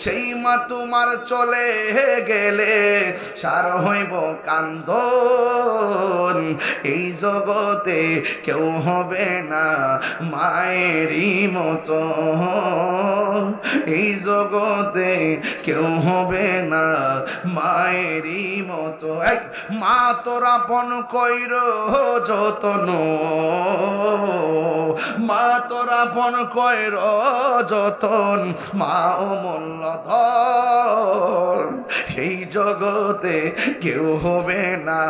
সেই মা তোমার চলে গেলে সার হইব কান্দন, এই জগতে কেউ হবে না মায়েরই মতো, এই জগতে কেউ হবে না মায়েরই মতো। মা তোর আপন কইর যতন, মা তোর আপন কইর যতন, মা অমূল্য ধন, এই জগতে কেউ হবে না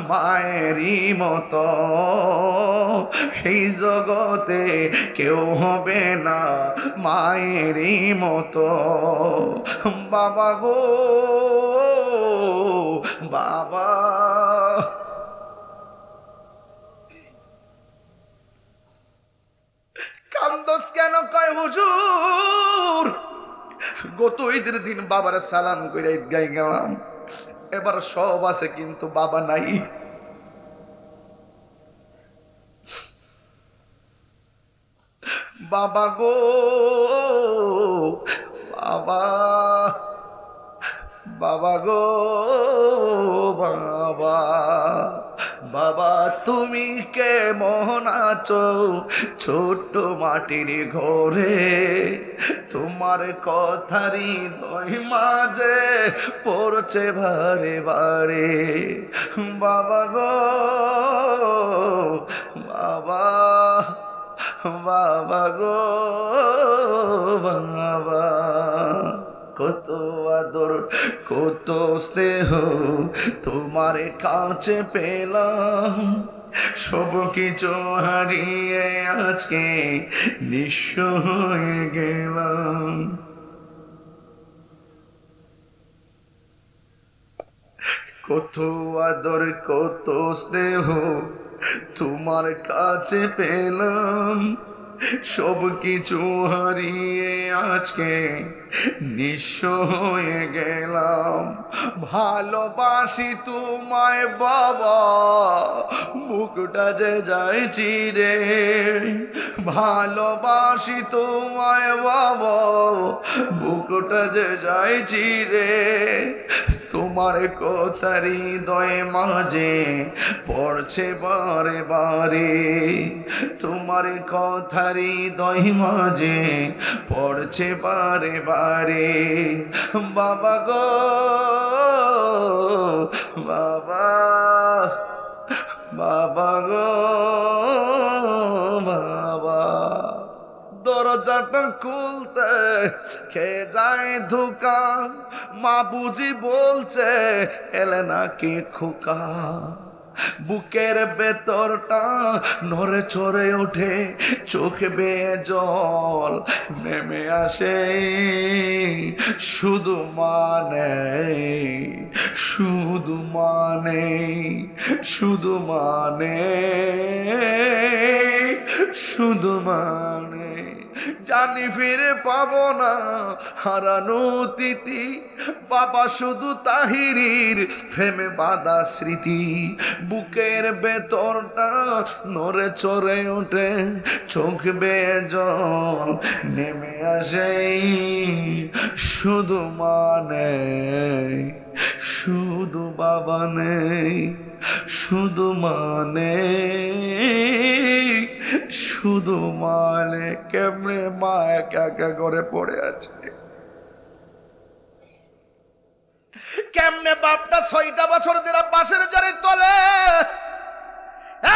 মায়েরই মতো, এই জগতে কেউ হবে না মায়েরই মতো। বাবা গো বাবা, কান্দস কেন? কয় হুজুর গত ঈদের দিন বাবার সালাম করে ঈদগাহ গেলাম, এবার সব আছে কিন্তু বাবা নাই। বাবা গো বাবা, বাবা গো বাবা, বাবা তুমি কেমন আছো ছোট্ট মাটির ঘরে, তোমার কথারই হৃদয় মাঝে পড়ছে বারে বারে। বাবা গো বাবা, বাবা গো বাবা, কত আদর কত স্নেহ তোমার কাছে পেলাম, সব কিছু হারিয়ে আজকে নিঃস্ব হয়ে গেলাম। কত আদর কত স্নেহ তোমার কাছে পেলাম, সব কিছু হারিয়ে আজকে নিঃস্ব হয়ে গেলাম। ভালোবাসি তোমায় বাবা, বুকটা যে যায় চিরে, ভালোবাসি তোমায় বাবা, বুকটা যে যায় চিরে, তোমার কথা হৃদয় মাঝে পড়ছে বারে বারে, তোমার কথা হৃদয় মাঝে পড়ছে বারে বারে। বাবা গো বাবা, বাবা গো বাবা, দরজাটা খুলতে খেয়ে যায় ধোকা, মা বুঝি বলছে এলে নাকি খোকা, বুকের ভেতরটা নড়ে চড়ে ওঠে, চোখ বেয়ে জল নেমে আসে, শুধু মানে শুধু মানে শুধু মানে শুধু মানে, জানি ফিরে পাবো না হারানো তিথি, বাবা শুধু তাহিরির প্রেমে বাঁধা স্মৃতি, বুকের ভেতরটা নড়ে চড়ে ওঠে, চোখ বেয়ে জল নেমে আসে, শুধু মানে শুধু বাবা নেই, শুধু মানে শুধু মানে। কেমনে মা একা একা করে পড়ে আছে, কেমনে বাপটা 6টা বছর ধরে বাঁশের জড়ি তলে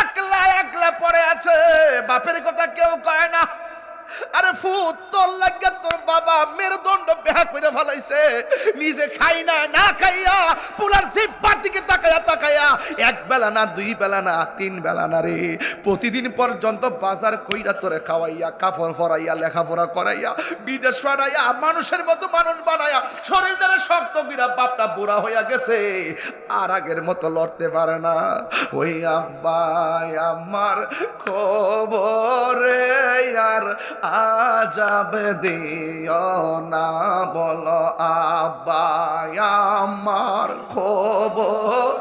একলা একলা পড়ে আছে, বাপের কথা কেউ কয় না, আরে ফুত তোর লাগা তোর বাবা মেরুদণ্ড বেহা করে ফেলাইছে, নিজে খাই না, না খাইয়া পুলার জিব্বার দিকে তাকায়া তাকায়া এক বেলা না, দুই বেলা না, তিন বেলা না রে, প্রতিদিন পর্যন্ত বাজার কইরা তোরে খাওয়াইয়া, কাপড় পরাইয়া, লেখাপড়া করাইয়া, বিদেশ পাঠাইয়া, মানুষের মতো মানুষ বানাইয়া, শরীর দ্বারা শক্ত বিরা বাপটা বুড়া হইয়া গেছে, আর আগের মতো লড়তে পারে না। ওই আব্বা আমার খবরে আর আজাব দিও না, বলো আব্বা আমার খবর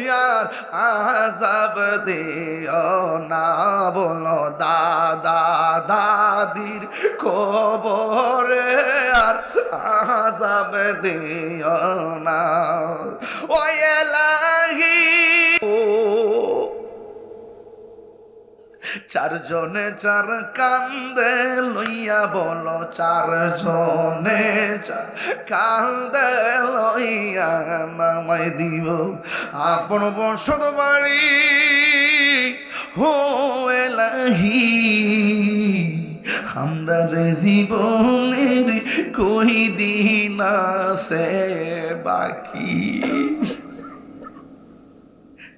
यार आजाब दियो ना, बोलो दादा दादिर खबरे यार आजाब दियो ना, ओ इलाही চারজনে চার কান্দে লইয়া, বলো চারজনে চার কান্দে লইয়া নামাই দিব আপন বসত বাড়ি। হো এলাহি আমরা রে জীবনের কই দিন আছে বাকি।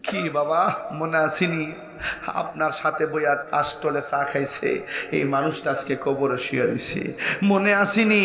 কি বাবা মনে আসেনি আপনার সাথে বইয়া চাষটলে চা খাইছে এই মানুষটা আজকে কবরে শুয়ে রয়েছে? মনে আসেনি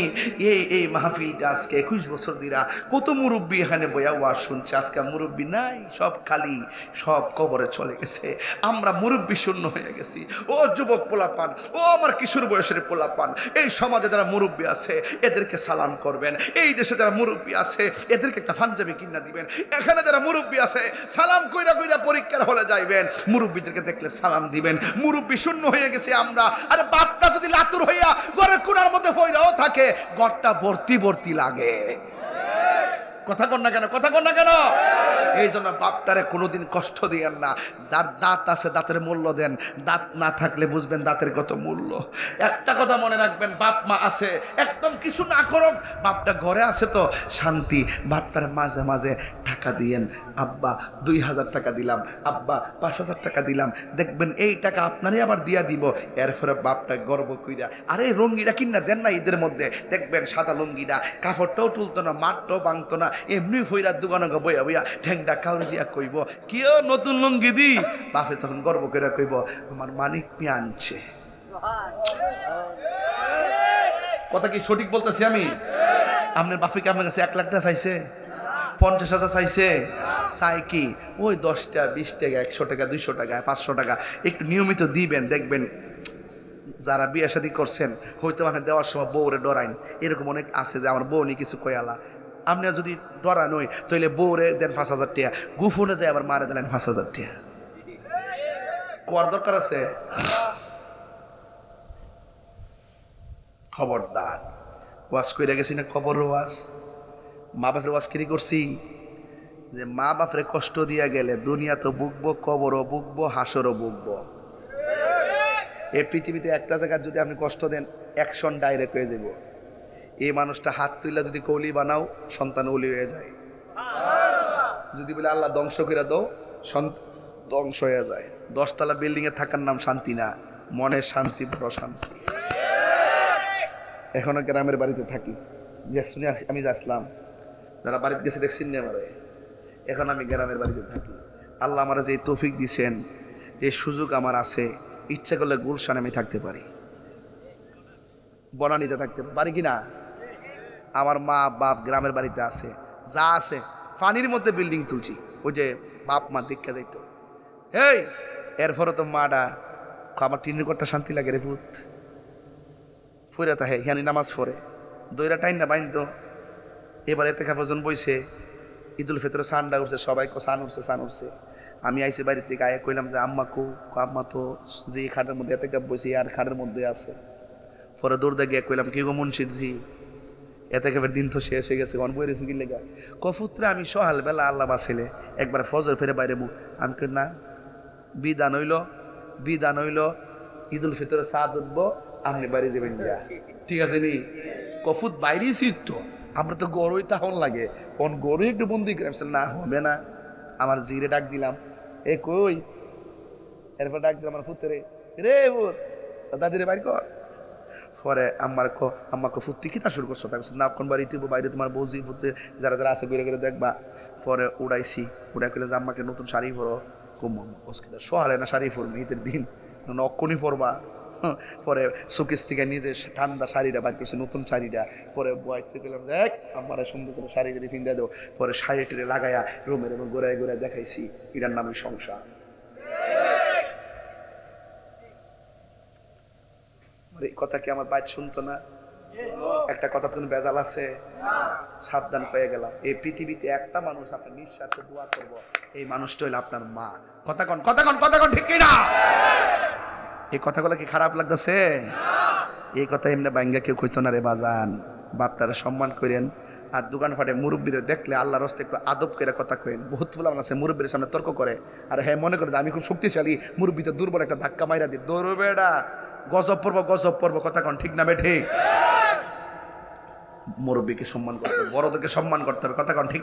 এই মাহফিলটা আজকে 21 বছর দিরা কত মুরব্বী এখানে বইয়া ওয়াজ শুনছে, আজকে মুরব্বী নাই, সব খালি, সব কবরে চলে গেছে। আমরা মুরব্বী শূন্য হয়ে গেছি। ও যুবক পোলাপান, ও আমার কিশোর বয়সের পোলাপান, এই সমাজে যারা মুরব্বী আছে এদেরকে সালাম করবেন, এই দেশে যারা মুরব্বী আছে এদেরকে একটা পাঞ্জাবি কিনা দিবেন, এখানে যারা মুরব্বী আছে সালাম কইরা কইরা পরীক্ষার হলে যাইবেন, মুরব্বী দেখলে সালাম দিবেন। মুরব্বী শূন্য হয়ে গেছে আমরা। আরে বাপটা যদি লাতুর হইয়া ঘরের কোণার মধ্যে ফইরাও থাকে, ঘরটা ভর্তি ভর্তি লাগে। কথা কন না কেন, কথা কন না কেন? এই জন্য বাপটারে কোনোদিন কষ্ট দিয়েন না। দাঁত আছে, দাঁতের মূল্য দেন। দাঁত না থাকলে বুঝবেন দাঁতের কত মূল্য। একটা কথা মনে রাখবেন, বাপ মা আছে, একদম কিছু না করুক, বাপটা ঘরে আছে তো শান্তি। বাপটার মাঝে মাঝে টাকা দিয়েন, আব্বা 2000 টাকা দিলাম, আব্বা 5000 টাকা দিলাম, দেখবেন এই টাকা আপনারই আবার দিয়া দিব। এরপরে বাপটা গর্ব কইরা, আরে লুঙ্গিটা কিনা দেন না ঈদের মধ্যে, দেখবেন সাদা লুঙ্গিটা, কাপড়টাও তুলতো না, মাঠটাও ভাঙতো না, এমনি ফইরার দোকানে বইয়া বইয়া ঠ্যাংটা কাউরে দিয়া কইব, কিও নতুন লুঙ্গি দি। বাপে তখন গর্ব করে কইব, আমার মানিক মিয়া আনছে। কথা কি সঠিক বলতেছি আমি? আপনার বাপে কি আপনার কাছে 1 লাখ টাকা চাইছে? 50,000 চাইছে? চাই কি ওই 10 টাকা, 20 টাকা, 100 টাকা, 200 টাকা, 500 টাকা একটু নিয়মিত দিবেন। দেখবেন যারা বিয়ে শাদী করছেন হয়তো মানে দেওয়ার সময় বউরে ডরাইন, এরকম অনেক আছে যে আমার বউ নি কিছু কয়ালা। আপনি যদি ডরান হই তাহলে বউরে দেন 5,000 টাকা, গুফনে যায় আবার মারে দিলেন 5,000 টাকা। কোয়ার দরকার আছে? খবরদার। ওয়াজ কইরা গেছি না, খবর ওয়াজ। মা বাপের ওয়াজ কিরি করছি যে মা বাপরে কষ্ট দিয়া গেলে দুনিয়া তো বুকবো, কবরও বুকবো, হাসরও বুকবো। এই পৃথিবীতে একটা জায়গায় যদি আপনি কষ্ট দেন, অ্যাকশন ডাইরেক্ট হয়ে যাব। এই মানুষটা হাত তুইলা যদি কৌলি বানাও, সন্তান ওলি হয়ে যায়। যদি বলে আল্লাহ ধ্বংস করে দাও, ধ্বংস হয়ে যায়। 10 তলা বিল্ডিং এ থাকার নাম শান্তি না, মনের শান্তি বড় শান্তি। এখনো গ্রামের বাড়িতে থাকি, যে শুনে আমি আসলাম, যারা বাড়িতে গেছে দেখছেন না আমারে, এখন আমি গ্রামের বাড়িতে থাকি। আল্লাহ আমার যে তৌফিক দিছেন, এই সুযোগ আমার আছে, ইচ্ছা করলে গুলশানে আমি থাকতে পারি, বনানীতে থাকতে পারি কিনা? আমার মা বাপ গ্রামের বাড়িতে আছে, যা আছে পানির মধ্যে বিল্ডিং তুলছি। ওই যে বাপ মা দীক্ষা যাইতো, এই এরপরে তো মাডা আমার টিনের ঘরটা শান্তি লাগে রে ভূত ফুরে তাহে হিয়ানি নামাজ পড়ে দইরা টাইন না বাইন তো। এবার এতে খাফজন বইছে, ঈদুল ফিতরে সানডা উঠছে, সবাই সান উঠছে, সান উঠছে। আমি আইসি বাড়ির থেকে আয়ে কইলাম যে আম্মা কো, আম্মা তো যে খাটের মধ্যে এতে কাপ বইছে আর খাটের মধ্যে আছে। পরে দৌড় দিয়ে গিয়ে কইলাম, কি গো মুন্সির জি, এতে কাপের দিন তো শেষ হয়ে গেছে, বই রেছু কি লেগা? কফুত্রে আমি সহাল বেলা আল্লাহ বাঁচাইলে একবার ফজর ফেরে বাইরে মুখ। আমি কই না, বিধান হইল ঈদুল ফিতরে সাদ উঠবো, আপনি বাড়ি যাবেন গিয়া, ঠিক আছে নি? কফুত বাইরেই ছিট তো, আমরা তো গরুই তাহন লাগে, কোন গরু একটু বন্দি করে না হবে না। আমার জিরে ডাক দিলাম, এ কই? এরপর ডাক দিলাম আমার ফুতরে, রে ভূত দাদিরে বাইর কর। পরে আম্মাকে ফুর্তি কিতা শুরু করছো, তাই না কোন বাড়ি তুই বাইরে তোমার বৌজি ফুটতে যারা যারা আছে ঘুরে ঘুরে দেখবা। পরে উড়াই করলে যে আম্মাকে নতুন শাড়ি পরো, সোহালে না শাড়ি পরবো ঈদের দিন, অক্ষণই পরবা। পরে সুকিস থেকে নিজে ঠান্ডা শাড়িটা বাদ করছে, নতুন শাড়িটা। পরে বয়তে গেলাম দেখ আমার সুন্দর করে শাড়ি যদি ফিন্দা দেও। পরে শাড়ি টেরে লাগাইয়া রুমের এবং ঘুরায় ঘুরায় দেখাইছি, এটার নামই সংসার। এই কথা কি আমার বাইর শুনতো না? একটা কথা তুমি বেজাল আছে, সাবধান হয়ে গেলাম। এই পৃথিবীতে একটা মানুষ আপনার নিঃস্বার্থে দোয়া করব, এই মানুষটা হইল আপনার মা। কথা কন ঠিক কিনা? এই কথাগুলো কি খারাপ লাগতেছে? এই কথা এমনি বাঙ্গা কেউ কইতো না রে বাজান। বাপটারে সম্মান করেন। আর দোকান ফাটে মুরব্বীরে দেখলে আল্লাহর রাস্তে একটু আদব করে কথা কইেন। বহুত ফুলাম আছে মুরব্বীর সামনে তর্ক করে, আর হ্যাঁ মনে করে যে আমি খুব শক্তিশালী, মুরব্বীতে দুর্বল, একটা ধাক্কা মাইরা দিই, দৌড়বে এটা গজব পড়বো। কথা কন ঠিক না বে ঠিক? মুরব্বীকে সম্মান করতে হবে, বড়দেরকে সম্মান করতে হবে। কথা কন ঠিক কিনা?